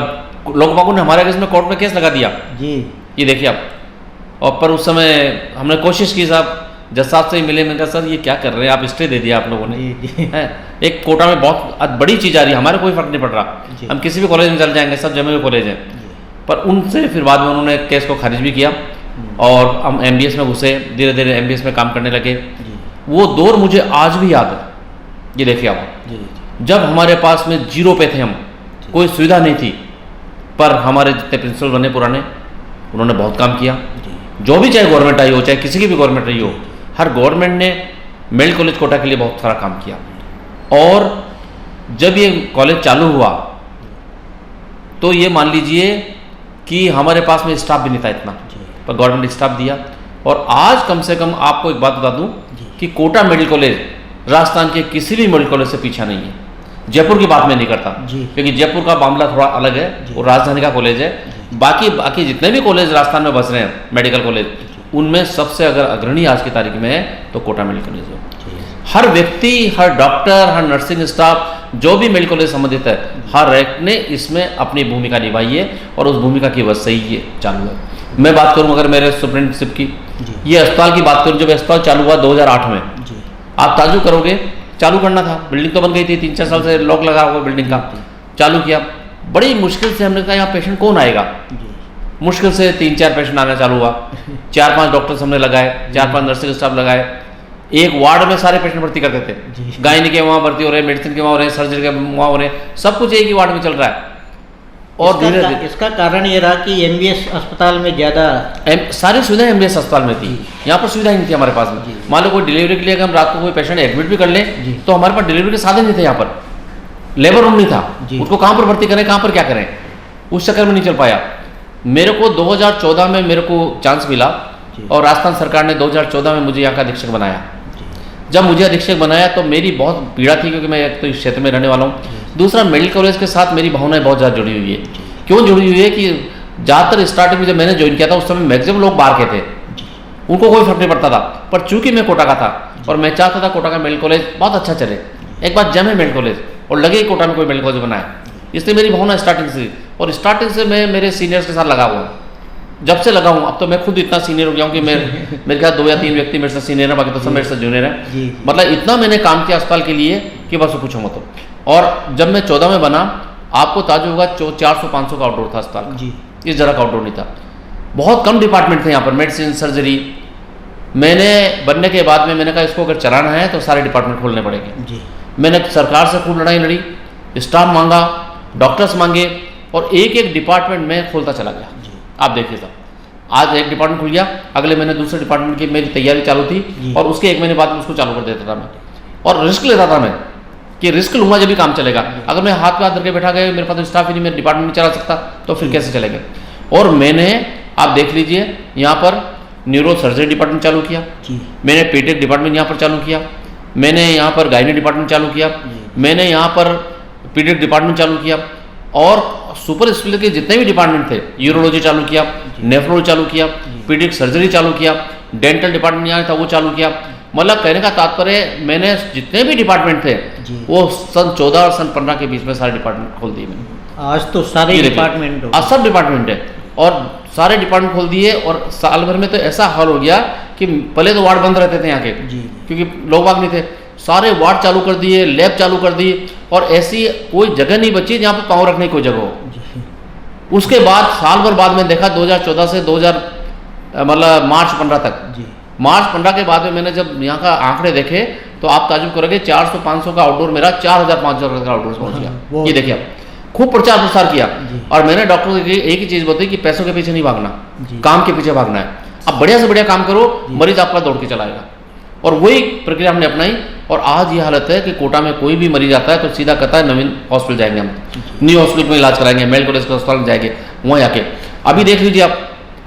लोग बागों ने हमारे केस में कोर्ट में केस लगा दिया। जी ये देखिए आप। और पर उस समय हमने कोशिश की साहब, जज साहब से ही मिले, मैंने कहा सर ये क्या कर रहे हैं आप, स्टे दे दिया आप लोगों ने। जी जी है एक कोटा में बहुत बड़ी चीज़ आ रही है, हमारे कोई फर्क नहीं पड़ रहा, जी। हम किसी भी कॉलेज में चल जाएंगे, सब जमे हुए कॉलेज हैं। जी पर उनसे फिर बाद में उन्होंने केस को खारिज भी किया और हम MBS में घुसे, धीरे धीरे MBS में काम करने लगे। जी वो दौर मुझे आज भी याद है। ये देखिए आप, जी जब हमारे पास में जीरो पे थे हम, कोई सुविधा नहीं थी, पर हमारे जितने प्रिंसिपल बने पुराने, उन्होंने बहुत काम किया। जी जो भी चाहे गवर्नमेंट आई हो, चाहे किसी की भी गवर्नमेंट रही हो, हर गवर्नमेंट ने मेडिकल कॉलेज कोटा के लिए बहुत सारा काम किया। और जब ये कॉलेज चालू हुआ तो ये मान लीजिए कि हमारे पास में स्टाफ भी नहीं था इतना, जी पर गवर्नमेंट ने स्टाफ दिया। और आज कम से कम आपको एक बात बता दूं जी कि कोटा मेडिकल कॉलेज राजस्थान के किसी भी मेडिकल कॉलेज से पीछा नहीं है। जयपुर की बात मैं नहीं करता, जी क्योंकि जयपुर का मामला थोड़ा अलग है, जी। वो राजधानी का कॉलेज है। बाकी जितने भी कॉलेज राजस्थान में बस रहे हैं मेडिकल कॉलेज, उनमें सबसे अगर अग्रणी आज की तारीख में है तो कोटा मेडिकल कॉलेज है। जी हर व्यक्ति, हर डॉक्टर, हर नर्सिंग स्टाफ, जो भी मेडिकल कॉलेज संबंधित है, हर एक ने इसमें अपनी भूमिका निभाई है और उस भूमिका की वजह से ही ये चालू है। मैं बात करूं अगर मेरे सुपरिटेंडेंटशिप की, जी ये अस्पताल की बात करूं, जब अस्पताल चालू हुआ 2008 में, जी आप ताज्जुब करोगे, चालू करना था, बिल्डिंग तो बन गई थी, 3-4 साल से लॉक लगा हुआ बिल्डिंग का, चालू किया। बड़ी मुश्किल से हमने कहा यहाँ पेशेंट कौन आएगा, जी मुश्किल से 3-4 पेशेंट आना चालू हुआ। 4-5 डॉक्टर्स हमने लगाए, 4-5 नर्सिंग स्टाफ लगाए। एक वार्ड में सारे पेशेंट भर्ती करते थे, जी। गायनी के वहाँ भर्ती हो रहे हैं, मेडिसिन के वहाँ हो रहे हैं, सर्जरी के वहाँ हो रहे हैं, सब कुछ एक ही वार्ड में चल रहा है। और धीरे धीरे इसका कारण ये रहा कि MBS अस्पताल में ज़्यादा सारी सुविधाएं MBS अस्पताल में थी, यहाँ पर सुविधा नहीं थी हमारे पास में। जी। मान लो कोई डिलीवरी के लिए अगर हम रात को कोई पेशेंट एडमिट भी कर जी। लें तो हमारे पास डिलीवरी के साधन नहीं थे, यहाँ पर लेबर रूम नहीं था, जी। उसको कहाँ पर भर्ती करें, कहाँ पर क्या करें, उस चक्कर में नहीं चल पाया। मेरे को 2014 में मेरे को चांस मिला जी। और राजस्थान सरकार ने 2014 में मुझे यहाँ का अधीक्षक बनाया। जी जब मुझे अधीक्षक बनाया तो मेरी बहुत पीड़ा थी, क्योंकि मैं एक तो इस क्षेत्र में रहने वाला हूँ, दूसरा मेडिकल कॉलेज के साथ मेरी भावनाएं बहुत ज़्यादा जुड़ी हुई है। क्यों जुड़ी हुई है कि ज़्यादातर स्टार्टिंग में जब मैंने ज्वाइन किया था उस समय मैक्सिमम लोग बाहर के थे, जी उनको कोई फर्क नहीं पड़ता था। पर चूंकि मैं कोटा का था और मैं चाहता था कोटा का मेडिकल कॉलेज बहुत अच्छा चले, एक बार जमे मेडिकल कॉलेज और लगे कोटा में कोई मेडिकल कॉलेज बनाए, इसलिए मेरी भावना स्टार्टिंग से, और स्टार्टिंग से मैं मेरे सीनियर्स के साथ लगा हुआ हूँ। जब से लगा हूँ, अब तो मैं खुद इतना सीनियर हो गया हूँ कि मेरे ख्याल 2 या 3 व्यक्ति मेरे से सीनियर है, बाकी तो सब मेरे से जूनियर है। जी मतलब इतना मैंने काम किया अस्पताल के लिए कि बस पूछो मत। और जब मैं 14 में बना, आपको ताज्जुब होगा 400-500 का आउटडोर था अस्पताल का, जी इस जगह का आउटडोर नहीं था। बहुत कम डिपार्टमेंट थे यहाँ पर, मेडिसिन, सर्जरी। मैंने बनने के बाद में मैंने कहा इसको अगर चलाना है तो सारे डिपार्टमेंट खोलने पड़ेंगे। जी मैंने सरकार से खूब लड़ाई लड़ी, स्टाफ मांगा, डॉक्टर्स मांगे, और एक एक डिपार्टमेंट में खोलता चला गया। जी आप देखिए साहब, आज एक डिपार्टमेंट खुल गया, अगले महीने दूसरे डिपार्टमेंट की मेरी तैयारी चालू जी। थी और उसके 1 महीने बाद में उसको चालू कर देता था मैं। और रिस्क लेता था मैं कि रिस्क लूंगा जब भी काम चलेगा। अगर मैं हाथ पे हाथ करके बैठा गया, मेरे पास तो स्टाफ ही नहीं, मेरे डिपार्टमेंट नहीं चला सकता, तो फिर कैसे चलेगा। और मैंने, आप देख लीजिए, यहाँ पर न्यूरो सर्जरी डिपार्टमेंट चालू किया, जी मैंने पेडिक डिपार्टमेंट यहाँ पर चालू किया, मैंने यहाँ पर गायनी डिपार्टमेंट चालू किया, मैंने यहाँ पर पीडिक डिपार्टमेंट चालू किया, और सुपर स्पेशलिटी के जितने भी डिपार्टमेंट थे, यूरोलॉजी चालू किया, नेफ्रोलॉजी चालू किया, पीडिक सर्जरी चालू किया, डेंटल डिपार्टमेंट यहाँ था वो चालू किया। मतलब कहने का तात्पर्य, मैंने जितने भी डिपार्टमेंट थे जी। वो सन 14 और सन 15 के बीच में सारे डिपार्टमेंट खोल दिए मैंने। आज तो सारे ये देखिए, डिपार्टमेंट हो आज सब डिपार्टमेंट है और सारे डिपार्टमेंट खोल दिए। और साल भर में तो ऐसा हाल हो गया कि पहले तो वार्ड बंद रहते थे यहाँ के, जी क्योंकि लोग बाग नहीं थे, सारे वार्ड चालू कर दिए, लैब चालू कर दी, और ऐसी कोई जगह नहीं बची जहाँ पर पाँव रखने की कोई जगह हो। जी उसके बाद साल भर बाद में देखा, 2014 से 2000 मतलब मार्च 15 तक, जी मार्च 15 के बाद में मैंने जब यहाँ का आंकड़े देखे तो आप ताजुब करोगे 400-500 का आउटडोर मेरा 4,000-5,000 का आउटडोर पहुंच गया। ये देखिए आप, खूब प्रचार प्रसार किया। और मैंने डॉक्टर को एक ही चीज़ बताई कि पैसों के पीछे नहीं भागना, काम के पीछे भागना है। अब बढ़िया से बढ़िया काम करो, मरीज आपका दौड़ के चलाएगा। और वही प्रक्रिया हमने अपनाई और आज ये हालत है कि कोटा में कोई भी मरीज आता है तो सीधा कहता है नवीन हॉस्पिटल जाएंगे, हम न्यू हॉस्पिटल में इलाज कराएंगे, मेल कॉलेज के अस्पताल में जाएंगे, वहीं आके। अभी देख लीजिए आप,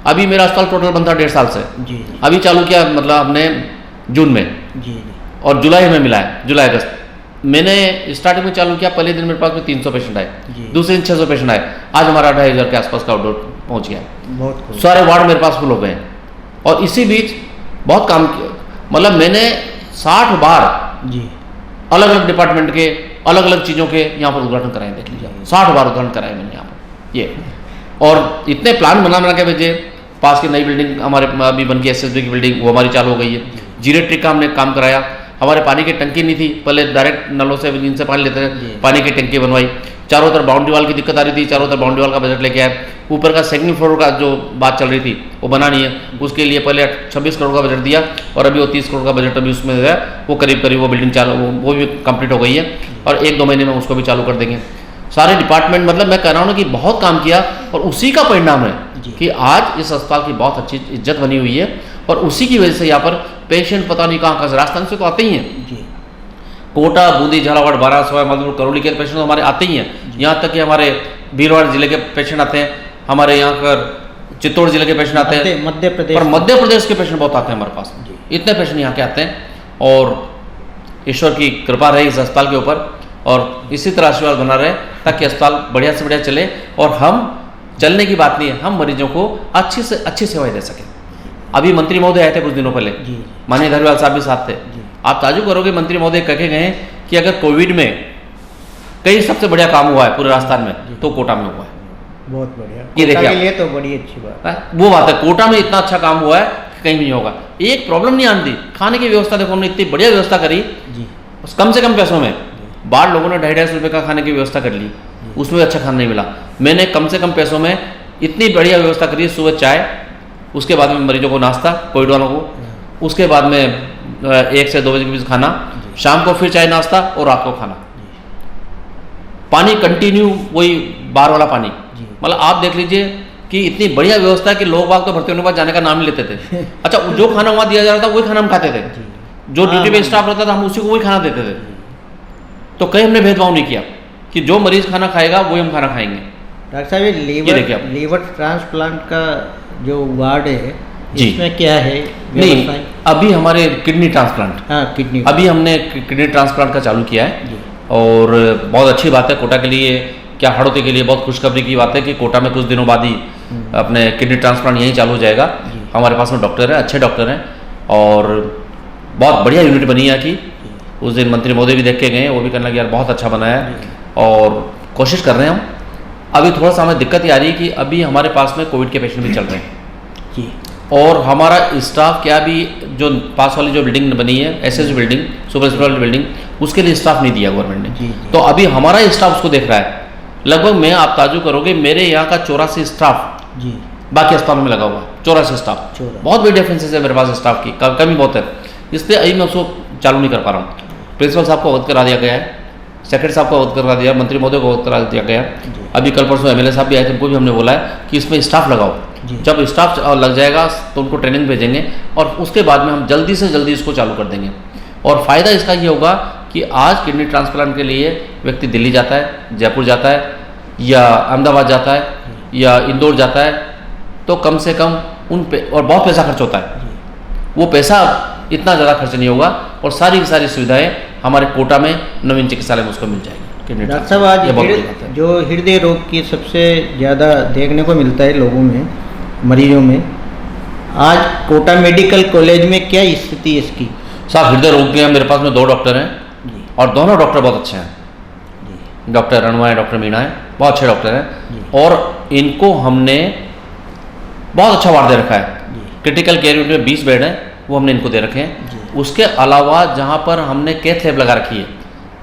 अभी मेरा अस्पताल टोटल बंद था 1.5 साल से, अभी चालू किया मतलब हमने जून में और जुलाई में मिला है, जुलाई अगस्त। मैंने स्टार्टिंग में चालू किया, पहले दिन मेरे पास में 300 पेशेंट आए, दूसरे दिन 600 पेशेंट आए, आज हमारा 2,500 के आसपास का आउटडोर पहुंच गया। सारे वार्ड मेरे पास फुल हो गए हैं। और इसी बीच बहुत काम किया, मतलब मैंने 60 बार अलग अलग डिपार्टमेंट के अलग अलग चीज़ों के यहाँ पर उद्घाटन कराए, देख लीजिए 60 बार उद्घाटन कराए मैंने यहाँ पर ये। और इतने प्लान बना के भेजे, पास की नई बिल्डिंग हमारे अभी बन गई SSB की बिल्डिंग, वो हमारी चालू हो गई है। जीरेट्रिक का हमने काम कराया, हमारे पानी की टंकी नहीं थी, पहले डायरेक्ट नलों से जिनसे पानी लेते थे, पानी की टंकी बनवाई। चारों तरफ बाउंड्री वाल की दिक्कत आ रही थी, चारों तरफ बाउंड्री वाल का बजट लेके आए। ऊपर का सेकंड फ्लोर का जो बात चल रही थी वो बना नहीं है, उसके लिए पहले 26 करोड़ का बजट दिया और अभी वो 30 करोड़ का बजट अभी उसमें है, वो करीब करीब वो बिल्डिंग चालू, वो भी कंप्लीट हो गई है और 1-2 महीने में उसको भी चालू कर देंगे। सारे डिपार्टमेंट, मतलब मैं कह रहा हूँ ना कि बहुत काम किया और उसी का परिणाम है कि आज इस अस्पताल की बहुत अच्छी इज्जत बनी हुई है। और उसी की वजह से यहाँ पर पेशेंट पता नहीं कहाँ से, राजस्थान से तो आते ही हैं, कोटा, बूंदी, झालावाड़, बारासवाड़ा, मधुपुर, करौली के पेशेंट तो हमारे आते ही हैं। यहाँ तक कि हमारे भीलवाड़ा जिले के पेशेंट आते हैं, हमारे यहाँ पर चित्तौड़ जिले के पेशेंट आते हैं, मध्य प्रदेश, और मध्य प्रदेश के पेशेंट बहुत आते हैं हमारे पास। इतने पेशेंट यहाँ के आते हैं और ईश्वर की कृपा रहे इस अस्पताल के ऊपर और इसी तरह आशीर्वाद बना रहे ताकि अस्पताल बढ़िया से बढ़िया चले। और हम चलने की बात नहीं है, हम मरीजों को अच्छी से अच्छी सेवाएं दे सकें। अभी मंत्री महोदय आए थे कुछ दिनों पहले, माननीय धरीवाल साहब भी साथ थे। आप ताजुब करोगे, मंत्री महोदय कह के गए कि अगर कोविड में कहीं सबसे बढ़िया काम हुआ है पूरे राजस्थान में तो कोटा में हुआ है। बहुत बढ़िया, ये देखिए के लिए तो बड़ी अच्छी बात है। वो बात है, कोटा में इतना अच्छा काम हुआ है कि कहीं भी नहीं होगा। एक प्रॉब्लम नहीं आती, खाने की व्यवस्था देखो, हमने इतनी बढ़िया व्यवस्था करी कम से कम पैसों में। बाहर लोगों ने 250 रुपये का खाने की व्यवस्था कर ली, उसमें अच्छा खाना नहीं मिला। मैंने कम से कम पैसों में इतनी बढ़िया व्यवस्था करी, सुबह चाय, उसके बाद में मरीजों को नाश्ता, कोविड वालों को, उसके बाद में 1 से 2 बजे के बीच खाना, शाम को फिर चाय नाश्ता और रात को खाना। पानी कंटिन्यू वही बाहर वाला पानी, मतलब आप देख लीजिए कि इतनी बढ़िया व्यवस्था है कि लोग बाग तो भर्ती होने के बाद जाने का नाम ही लेते थे। अच्छा, जो खाना वहाँ दिया जा रहा था वही खाना हम खाते थे, जो ड्यूटी पे स्टाफ रहता था हम उसी को वही खाना देते थे। तो कहीं हमने भेदभाव नहीं किया कि जो मरीज खाना खाएगा वही हम खाना खाएंगे। डॉक्टर साहब, ये लीवर ट्रांसप्लांट का जो वार्ड है इसमें क्या है? नहीं, अभी हमारे किडनी ट्रांसप्लांट, किडनी, अभी हमने किडनी ट्रांसप्लांट का चालू किया है और बहुत अच्छी बात है कोटा के लिए, क्या हड़ौती के लिए बहुत खुशखबरी की बात है कि कोटा में कुछ दिनों बाद ही अपने किडनी ट्रांसप्लांट यहीं चालू हो जाएगा। हमारे पास में डॉक्टर हैं, अच्छे डॉक्टर हैं और बहुत बढ़िया यूनिट बनी है कि उस दिन मंत्री महोदय भी देख के गए, वो भी कहने लगे यार बहुत अच्छा बना है और कोशिश कर रहे हैं हम। अभी थोड़ा सा हमें दिक्कत ये आ रही है कि अभी हमारे पास में कोविड के पेशेंट भी चल रहे हैं और हमारा स्टाफ क्या भी जो पास वाली जो बिल्डिंग बनी है SSB building, super speciality building, उसके लिए स्टाफ नहीं दिया गवर्नमेंट ने। तो अभी हमारा स्टाफ उसको देख रहा है। लगभग मैं, आप ताजुब करोगे, मेरे यहाँ का 84 स्टाफ बाकी अस्पतालों में लगा हुआ, 84 स्टाफ। बहुत बड़ी डिफरेंसेस है मेरे पास स्टाफ की, कमी बहुत है, इसलिए अभी मैं उसको चालू नहीं कर पा रहा हूँ। प्रिंसिपल साहब को अवगत करा दिया गया है, सेक्रेटरी साहब को अवगत करा दिया, मंत्री महोदय को अवगत करा दिया गया। अभी कल परसों MLA साहब भी आए थे, उनको भी हमने बोला है कि इसमें स्टाफ लगाओ। जब स्टाफ लग जाएगा तो उनको ट्रेनिंग भेजेंगे और उसके बाद में हम जल्दी से जल्दी इसको चालू कर देंगे। और फ़ायदा इसका ये होगा कि आज किडनी ट्रांसप्लांट के लिए व्यक्ति दिल्ली जाता है, जयपुर जाता है या अहमदाबाद जाता है या इंदौर जाता है, तो कम से कम और बहुत पैसा खर्च होता है, वो पैसा इतना ज़्यादा खर्च नहीं होगा और सारी की सारी सुविधाएं हमारे कोटा में नवीन चिकित्सालय में उसको मिल जाएगी। डॉक्टर साहब, आज जो हृदय रोग की सबसे ज़्यादा देखने को मिलता है लोगों में, मरीजों में, आज कोटा मेडिकल कॉलेज में क्या स्थिति है इसकी? साहब, हृदय रोग के मेरे पास में 2 डॉक्टर हैं और दोनों डॉक्टर बहुत अच्छे हैं। डॉक्टर रणवा है, डॉक्टर मीणा है, बहुत अच्छे डॉक्टर हैं और इनको हमने बहुत अच्छा वार्ड दे रखा है। क्रिटिकल केयर यूनिट में 20 बेड हैं, वो हमने इनको दे रखे हैं। उसके अलावा जहाँ पर हमने कैथ लैब लगा रखी है,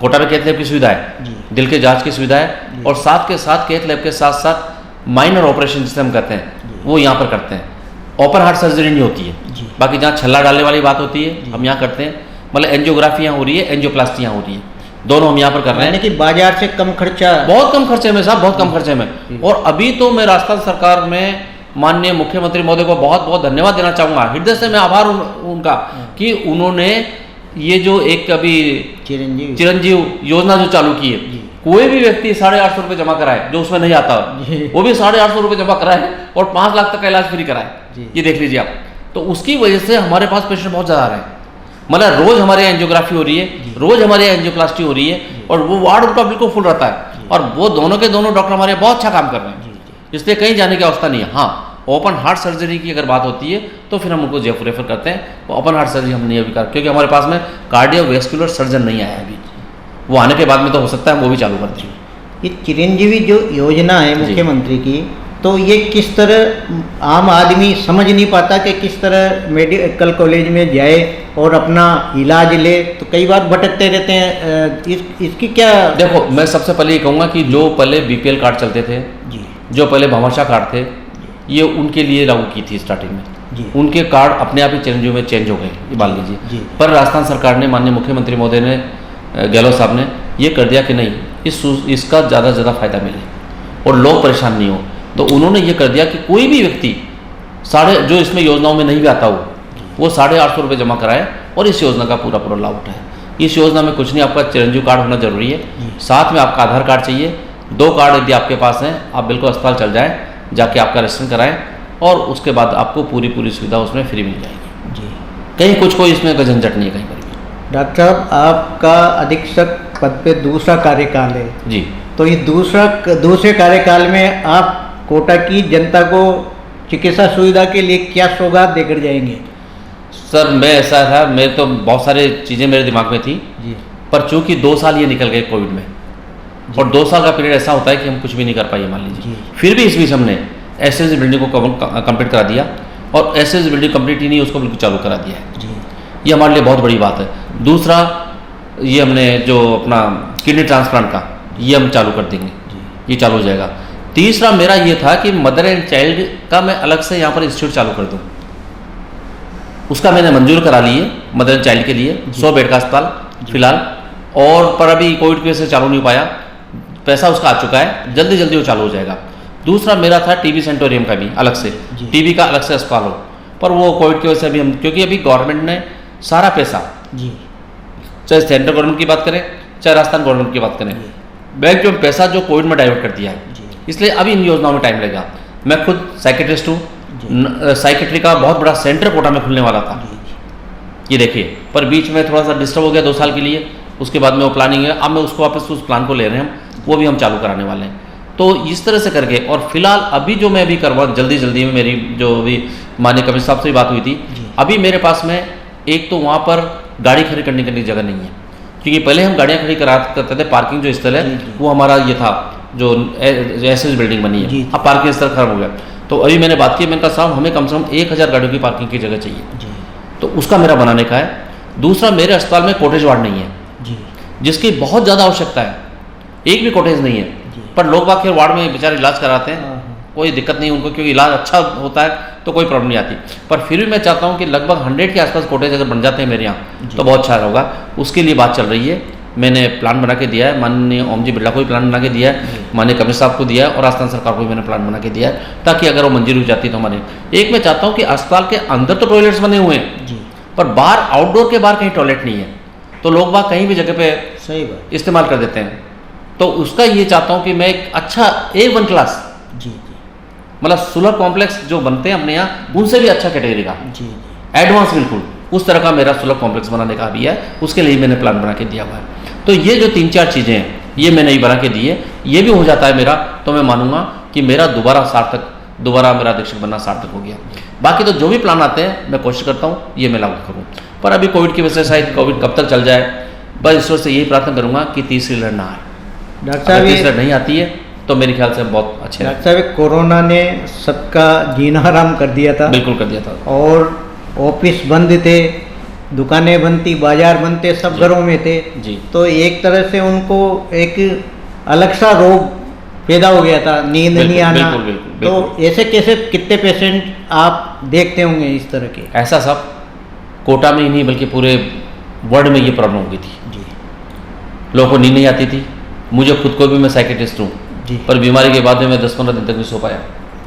कोटा में कैथ लैब की सुविधा है, दिल के जांच की सुविधा है और साथ के साथ कैथ लैब के साथ साथ माइनर ऑपरेशन जिसे हम कहते हैं वो यहाँ पर करते हैं। ओपन हार्ट सर्जरी नहीं होती है, बाकी जहाँ छल्ला डालने वाली बात होती है हम यहाँ करते हैं। मतलब एंजियोग्राफियाँ हो रही है, एंजियोप्लास्टियाँ हो रही है, दोनों हम यहाँ पर कर रहे हैं। यानी कि बाजार से कम खर्चा, बहुत कम खर्चे में साहब, बहुत कम खर्चे में। और अभी तो मैं राजस्थान सरकार में माननीय मुख्यमंत्री महोदय को बहुत बहुत धन्यवाद देना चाहूँगा, हृदय से मैं आभार उनका कि उन्होंने ये जो एक अभी चिरंजीव योजना जो चालू की है, कोई भी व्यक्ति 850 रुपये जमा कराए जो उसमें नहीं आता, वो भी 850 रुपये जमा कराए और 5 लाख तक का इलाज फ्री कराए। ये देख लीजिए आप, तो उसकी वजह से हमारे पास पेशेंट बहुत ज़्यादा आ रहे हैं। मतलब रोज हमारे यहाँ एंजियोग्राफी हो रही है, रोज हमारे यहाँ एंजियोप्लास्टी हो रही है, और वो वार्ड उनका बिल्कुल फुल रहता है, और वो दोनों के दोनों डॉक्टर हमारे बहुत अच्छा काम कर रहे हैं, इसलिए कहीं जाने की अवस्था नहीं है। हाँ, ओपन हार्ट सर्जरी की अगर बात होती है तो फिर हम उनको जयपुर रेफर करते हैं। ओपन हार्ट सर्जरी हम नहीं अभी कर, क्योंकि हमारे पास में कार्डियोवैस्कुलर सर्जन नहीं आया अभी, वो आने के बाद में तो हो सकता है हम वो भी चालू कर दें। ये चिरंजीवी जो योजना है मुख्यमंत्री की, तो ये किस तरह आम आदमी समझ नहीं पाता कि किस तरह मेडिकल कॉलेज में जाए और अपना इलाज ले, तो कई बार भटकते रहते हैं। इसकी क्या? देखो, मैं सबसे पहले ये कहूँगा कि जो पहले BPL कार्ड चलते थे जी, जो पहले भामाशाह कार्ड थे, ये उनके लिए लागू की थी स्टार्टिंग में जी। उनके कार्ड अपने आप ही चिरंजीव में चेंज हो गए, ये मान लीजिए। पर राजस्थान सरकार ने, माननीय मुख्यमंत्री महोदय ने, गहलोत साहब ने ये कर दिया कि नहीं, इसका ज़्यादा से ज़्यादा फायदा मिले और लोग परेशान नहीं हो, तो उन्होंने ये कर दिया कि कोई भी व्यक्ति जो इसमें योजनाओं में नहीं भी आता हो, वो 850 रुपये जमा कराए और इस योजना का पूरा पूरा लाभ उठाए। इस योजना में कुछ नहीं, आपका चिरंजीव कार्ड होना जरूरी है, साथ में आपका आधार कार्ड चाहिए। 2 कार्ड यदि आपके पास हैं, आप बिल्कुल अस्पताल चल जाएँ, जाके आपका रजिस्ट्रेशन कराएं, और उसके बाद आपको पूरी सुविधा उसमें फ्री मिल जाएगी जी। कहीं कुछ कोई इसमें कोई झंझट नहीं है कहीं पर भी। डॉक्टर साहब, आपका अधीक्षक पद पे दूसरा कार्यकाल है जी, तो ये दूसरे कार्यकाल में आप कोटा की जनता को चिकित्सा सुविधा के लिए क्या सौगात देकर जाएंगे? सर, मैं ऐसा था, मेरे तो बहुत सारी चीज़ें मेरे दिमाग में थी जी, पर चूँकि 2 साल ये निकल गए कोविड में, और 2 साल का पीरियड ऐसा होता है कि हम कुछ भी नहीं कर पाए, मान लीजिए। फिर भी इस बीच हमने एसएस बिल्डिंग को कंप्लीट करा दिया, और एसएस बिल्डिंग कंप्लीट ही नहीं, उसको बिल्कुल चालू करा दिया है जी। ये हमारे लिए बहुत बड़ी बात है। दूसरा, ये हमने जो अपना किडनी ट्रांसप्लांट का, ये हम चालू कर देंगे, ये चालू हो जाएगा। तीसरा मेरा ये था कि मदर एंड चाइल्ड का मैं अलग से यहाँ पर इंस्टीट्यूट चालू कर दूँ, उसका मैंने मंजूर करा ली है, मदर एंड चाइल्ड के लिए 100 बेड का अस्पताल फिलहाल, और पर अभी कोविड की वजह से चालू नहीं हो पाया, पैसा उसका आ चुका है, जल्दी वो चालू हो जाएगा। दूसरा मेरा था टीबी सेंटोरियम का भी अलग से, टीबी का अलग से अस्पताल हो, पर वो कोविड की वजह से अभी हम, क्योंकि अभी गवर्नमेंट ने सारा पैसा जी, चाहे सेंट्रल गवर्नमेंट की बात करें चाहे राजस्थान गवर्नमेंट की बात करें, बैंक में पैसा जो कोविड में डाइवर्ट कर दिया है, इसलिए अभी इन योजनाओं में टाइम लगेगा। मैं खुद साइकेट्रिस्ट हूँ, साइकेट्री का बहुत बड़ा सेंटर कोटा में खुलने वाला था, ये देखिए, पर बीच में थोड़ा सा डिस्टर्ब हो गया 2 साल के लिए, उसके बाद में वो प्लानिंग है, अब मैं उसको वापस उस प्लान को ले रहे हैं हम, वो भी हम चालू कराने वाले हैं। तो इस तरह से करके, और फिलहाल अभी जो मैं अभी करवा जल्दी में, मेरी जो अभी माननीय कमिश्नर साहब से भी बात हुई थी, अभी मेरे पास में एक तो वहाँ पर गाड़ी खड़ी करने के लिए जगह नहीं है, क्योंकि पहले हम गाड़ियाँ खड़ी करा करते थे, पार्किंग जो स्थल है वो हमारा ये था, जो एसएस बिल्डिंग बनी है, अब पार्किंग स्थल खत्म हो गया। तो अभी मैंने बात की, मैंने कहा साहब हमें कम से कम 1000 गाड़ियों की पार्किंग की जगह चाहिए, तो उसका मेरा बनाने का है। दूसरा, मेरे अस्पताल में कॉटेज वार्ड नहीं है, जिसकी बहुत ज़्यादा आवश्यकता है, एक भी कॉटेज नहीं है, पर लोग बाकी वार्ड में बेचारे इलाज कराते हैं, कोई दिक्कत नहीं उनको, क्योंकि इलाज अच्छा होता है तो कोई प्रॉब्लम नहीं आती। पर फिर भी मैं चाहता हूँ कि लगभग 100 के आसपास कॉटेज अगर बन जाते हैं मेरे यहाँ तो बहुत अच्छा होगा। उसके लिए बात चल रही है, मैंने प्लान बना के दिया है, माननीय ओम जी बिरला को भी प्लान बना के दिया है, माननीय कमिश्नर साहब को दिया है, और राजस्थान सरकार को भी मैंने प्लान बना के दिया है, ताकि अगर वो मंजूरी हो जाती तो हमारे एक, मैं चाहता हूँ कि अस्पताल के अंदर तो टॉयलेट्स बने हुए हैं, पर बाहर, आउटडोर के बाहर कहीं टॉयलेट नहीं है, तो लोग बाहर कहीं भी जगह पे सही बात इस्तेमाल कर देते हैं। तो उसका ये चाहता हूँ कि मैं एक अच्छा A1 क्लास मतलब सुलभ कॉम्प्लेक्स जो बनते हैं अपने यहाँ, उनसे भी अच्छा कैटेगरी का एडवांस, बिल्कुल उस तरह का मेरा सुलभ कॉम्प्लेक्स बनाने का भी है, उसके लिए मैंने प्लान बना के दिया हुआ है। तो ये जो 3-4 चीज़ें हैं, ये मैंने ही बना के दी है, ये भी हो जाता है मेरा, तो मैं मानूंगा कि मेरा दोबारा मेरा अधीक्षक बनना सार्थक हो गया। बाकी तो जो भी प्लान आते हैं मैं कोशिश करता हूँ ये मैं लागू करूँ, पर अभी कोविड की वजह से शायद कोविड कब तक चल जाए, बस ईश्वर से यही प्रार्थना करूँगा कि तीसरी लहर ना आए। डॉक्टर साहब, तीसरी लहर नहीं आती है तो मेरे ख्याल से बहुत अच्छे। डॉक्टर साहब, कोरोना ने सबका जीना हराम कर दिया था, बिल्कुल कर दिया था, और ऑफिस बंद थे, दुकानें बंद थी, बाजार बंद थे, सब घरों में थे जी। तो एक तरह से उनको एक अलग सा रोग पैदा हो गया था, नींद नहीं आना। बिल्कुल, बिल्कुल, बिल्कुल। तो ऐसे कैसे कितने पेशेंट आप देखते होंगे इस तरह के? ऐसा सब कोटा में ही नहीं बल्कि पूरे वर्ल्ड में ये प्रॉब्लम हो गई थी। जी लोगों को नींद नहीं आती थी। मुझे खुद को भी, मैं साइकेट्रिस्ट हूँ, जी पर बीमारी के बाद में मैं 10-15 दिन तक नहीं सो पाया।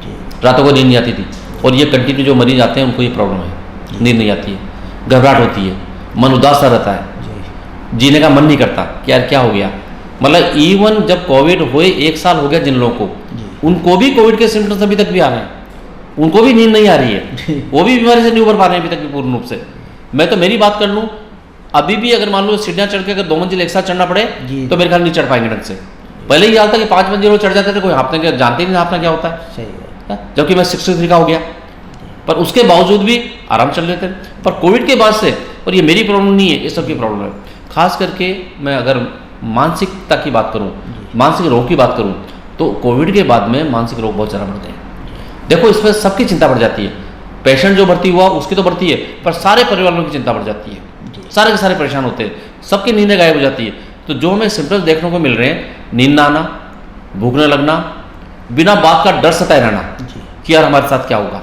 जी रातों को नींद नहीं आती थी। और ये कंटिन्यू जो मरीज आते हैं उनको ये प्रॉब्लम है, नींद नहीं आती है, घबराहट होती है, मन उदास सा रहता है, जी जीने का मन नहीं करता कि यार क्या हो गया। मतलब इवन जब कोविड हुए 1 साल हो गया जिन लोगों को, जी उनको भी कोविड के सिम्टम्स अभी तक भी आ रहे हैं, उनको भी नींद नहीं आ रही जी। है, वो भी बीमारी से नहीं उबर पा रहे हैं अभी तक भी पूर्ण रूप से। मैं तो मेरी बात कर लूँ, अभी भी अगर मान लो सीढ़ियाँ चढ़ के अगर 2 मंजिल एक साथ चढ़ना पड़े जी। तो मेरे ख्याल नहीं चढ़ पाएंगे ढंग से। पहले ये हाल था कि 5 मंजिल वो चढ़ जाते थे, कोई हाँपने के जानते ही नहीं हाँपना क्या होता है, सही है। जबकि मैं 63 का हो गया, पर उसके बावजूद भी आराम चल रहे थे। पर कोविड के बाद से, और ये मेरी प्रॉब्लम नहीं है, ये सबकी प्रॉब्लम है। खास करके मैं अगर मानसिकता की बात करूं, मानसिक रोग की बात करूं, तो कोविड के बाद में मानसिक रोग बहुत ज़्यादा बढ़ते हैं। देखो इसमें सबकी चिंता बढ़ जाती है। पेशेंट जो भर्ती हुआ उसकी तो बढ़ती है, पर सारे परिवार वालों की चिंता बढ़ जाती है, सारे के सारे परेशान होते हैं, सबकी नींदें गायब हो जाती है। तो जो हमें सिम्टम्स देखने को मिल रहे हैं, नींद ना आना, भूख न लगना, बिना बात का डर सताए रहना जी कि यार हमारे साथ क्या होगा,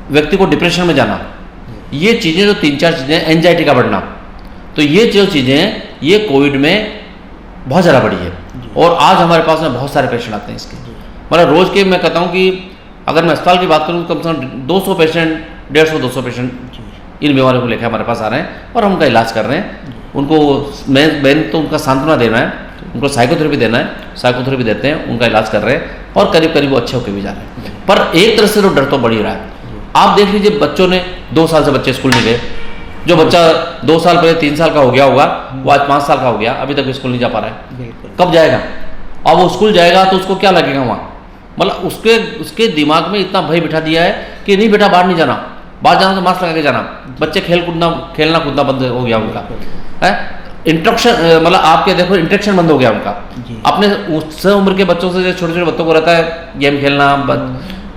व्यक्ति को डिप्रेशन में जाना, ये चीज़ें जो 3-4 चीज़ें, एंजाइटी का बढ़ना, तो ये जो चीज़ें हैं ये कोविड में बहुत ज़्यादा बढ़ी है। और आज हमारे पास में बहुत सारे पेशेंट आते हैं इसके। मतलब रोज़ के मैं कहता हूँ कि अगर मैं अस्पताल की बात करूँ तो कम से कम 200 पेशेंट, 150-200 पेशेंट इन बीमारियों को लेकर हमारे पास आ रहे हैं और हम उनका इलाज कर रहे हैं। उनको मेन तो उनका सांत्वना देना है, उनको साइकोथेरेपी देना है, साइकोथेरेपी देते हैं, उनका इलाज कर रहे हैं और करीब करीब वो अच्छे होकर भी जा रहे हैं। पर एक तरह से तो डर तो बढ़ ही रहा है। आप देख लीजिए, बच्चों ने 2 साल से बच्चे स्कूल नहीं गए। जो बच्चा 2 साल पहले 3 साल का हो गया होगा, वो आज 5 साल का हो गया, अभी तक स्कूल नहीं जा पा रहा है। बिल्कुल। कब जाएगा? अब वो स्कूल जाएगा तो उसको क्या लगेगा वहाँ? मतलब उसके दिमाग में इतना भय बिठा दिया है कि नहीं बेटा बाहर नहीं जाना, बाहर जाना तो मास्क लगा के जाना। बच्चे खेलना कूदना बंद हो गया उनका है। इंट्रक्शन मतलब आपके देखो इंट्रैक्शन बंद हो गया उनका। जी। अपने अपने उस उम्र के बच्चों से, छोटे छोटे बच्चों को रहता है गेम खेलना,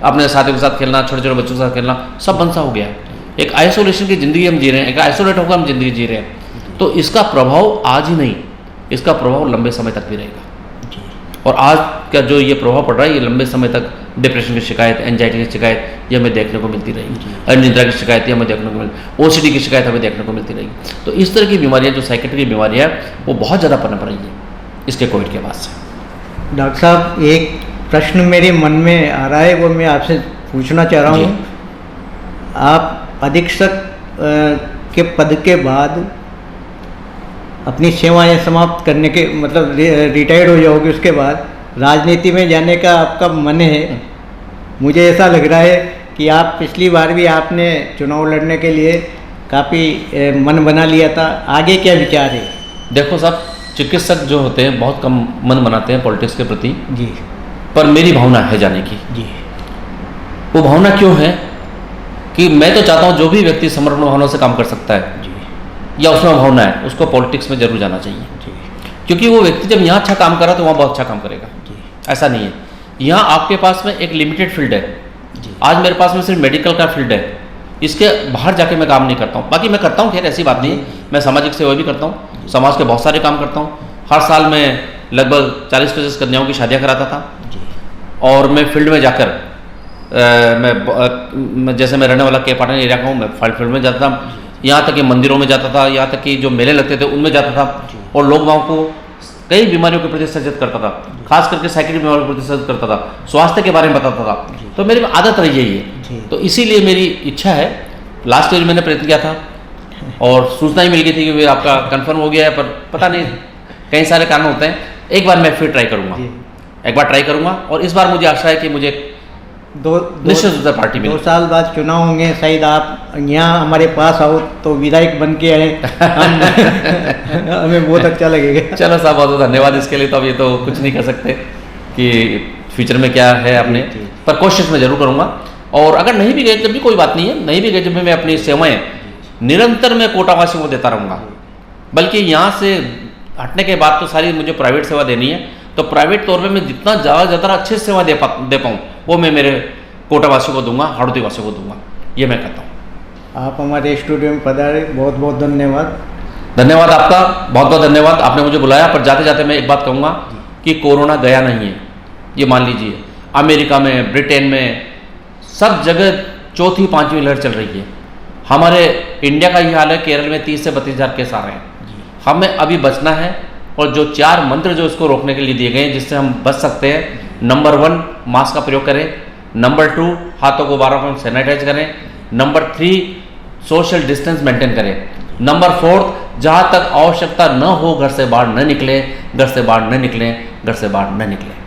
अपने साथियों के साथ खेलना, छोटे छोटे बच्चों के साथ खेलना, सब बंद सा हो गया है। एक आइसोलेशन की ज़िंदगी हम जी रहे हैं, एक आइसोलेट होकर हम ज़िंदगी जी रहे हैं। तो इसका प्रभाव आज ही नहीं, इसका प्रभाव लंबे समय तक भी रहेगा। जी और आज का जो ये प्रभाव पड़ रहा है, ये लंबे समय तक डिप्रेशन की शिकायत, एंजाइटी की शिकायत ये हमें देखने को मिलती रहेगी। अनिद्रा की शिकायत ये हमें देखने को मिलती, OCD की शिकायत हमें देखने को मिलती रहेगी। तो इस तरह की बीमारियाँ जो साइकेट्रिक की बीमारियाँ है वो बहुत ज़्यादा पनप रही है इसके कोविड के बाद से। डॉक्टर साहब, एक प्रश्न मेरे मन में आ रहा है, वो मैं आपसे पूछना चाह रहा हूँ। आप अधीक्षक के पद के बाद अपनी सेवाएं समाप्त करने के मतलब रिटायर्ड हो जाओगे, उसके बाद राजनीति में जाने का आपका मन है। मुझे ऐसा लग रहा है कि आप पिछली बार भी आपने चुनाव लड़ने के लिए काफ़ी मन बना लिया था, आगे क्या विचार है? देखो साहब, चिकित्सक जो होते हैं बहुत कम मन बनाते हैं पॉलिटिक्स के प्रति। जी पर मेरी भावना है जाने की। जी। वो भावना क्यों है कि मैं तो चाहता हूँ जो भी व्यक्ति समर्पण भावना से काम कर सकता है जी या उसमें भावना है, उसको पॉलिटिक्स में जरूर जाना चाहिए। जी क्योंकि वो व्यक्ति जब यहाँ अच्छा काम कर रहा है तो वहाँ बहुत अच्छा काम करेगा। जी ऐसा नहीं है, यहाँ आपके पास में एक लिमिटेड फील्ड है। जी। आज मेरे पास में सिर्फ मेडिकल का फील्ड है, इसके बाहर जाके मैं काम नहीं करता हूँ। बाकी मैं करता हूँ, खैर ऐसी बात नहीं है, मैं सामाजिक सेवा भी करता हूँ, समाज के बहुत सारे काम करता हूँ। हर साल मैं लगभग 40-50 कन्याओं की शादियाँ कराता था। जी और मैं फील्ड में जाकर मैं जैसे मैं रहने वाला के पाटन एरिया का हूँ, मैं फील्ड में जाता था, यहाँ तक कि मंदिरों में जाता था, यहाँ तक कि जो मेले लगते थे उनमें जाता था और लोग वहाँ को कई बीमारियों के प्रति सचेत करता था, खास करके साइकिल बीमारियों के प्रति सचेत करता था, स्वास्थ्य के बारे में बताता था। तो मेरी आदत रही है ये। तो इसीलिए मेरी इच्छा है, लास्ट ईयर मैंने प्रयत्न किया था और सूचना ही मिल गई थी कि आपका कन्फर्म हो गया है, पर पता नहीं कई सारे कारण होते हैं। एक बार मैं फिर ट्राई करूँगा, एक बार ट्राई करूँगा और इस बार मुझे आशा है कि मुझे निश्चित रूप से पार्टी में 2 साल बाद चुनाव होंगे, शायद आप यहाँ हमारे पास आओ तो विधायक बन के आए, हमें बहुत अच्छा लगेगा। चलो साहब, बहुत बहुत धन्यवाद इसके लिए। तो अब ये तो कुछ नहीं कर सकते कि फ्यूचर में क्या है अपने, पर कोशिश मैं जरूर करूँगा। और अगर नहीं भी गए तब भी कोई बात नहीं है, नहीं भी गए जब भी मैं अपनी सेवाएं निरंतर मैं कोटावासियों को देता रहूँगा। बल्कि यहाँ से हटने के बाद तो सारी मुझे प्राइवेट सेवा देनी है, तो प्राइवेट तौर पे मैं जितना ज़्यादा अच्छे से सेवा दे पाऊँ वो मैं मेरे कोटावासियों को दूंगा, हाड़ौती वासियों को दूंगा, ये मैं कहता हूँ। आप हमारे स्टूडियो में पधारे, बहुत बहुत धन्यवाद। धन्यवाद आपका, बहुत बहुत धन्यवाद, आपने मुझे बुलाया। पर जाते जाते मैं एक बात कहूँगा कि कोरोना गया नहीं है, ये मान लीजिए। अमेरिका में, ब्रिटेन में, सब जगह 4थी 5वीं लहर चल रही है। हमारे इंडिया का ये हाल है, केरल में 30 से 32 हज़ार केस आ रहे हैं। हमें अभी बचना है, और जो 4 मंत्र जो इसको रोकने के लिए दिए गए हैं जिससे हम बच सकते हैं, नंबर 1 मास्क का प्रयोग करें, नंबर 2 हाथों को बार-बार सैनिटाइज करें, नंबर 3 सोशल डिस्टेंस मेंटेन करें, नंबर 4 जहाँ तक आवश्यकता न हो घर से बाहर न निकलें, घर से बाहर न निकलें, घर से बाहर न निकलें।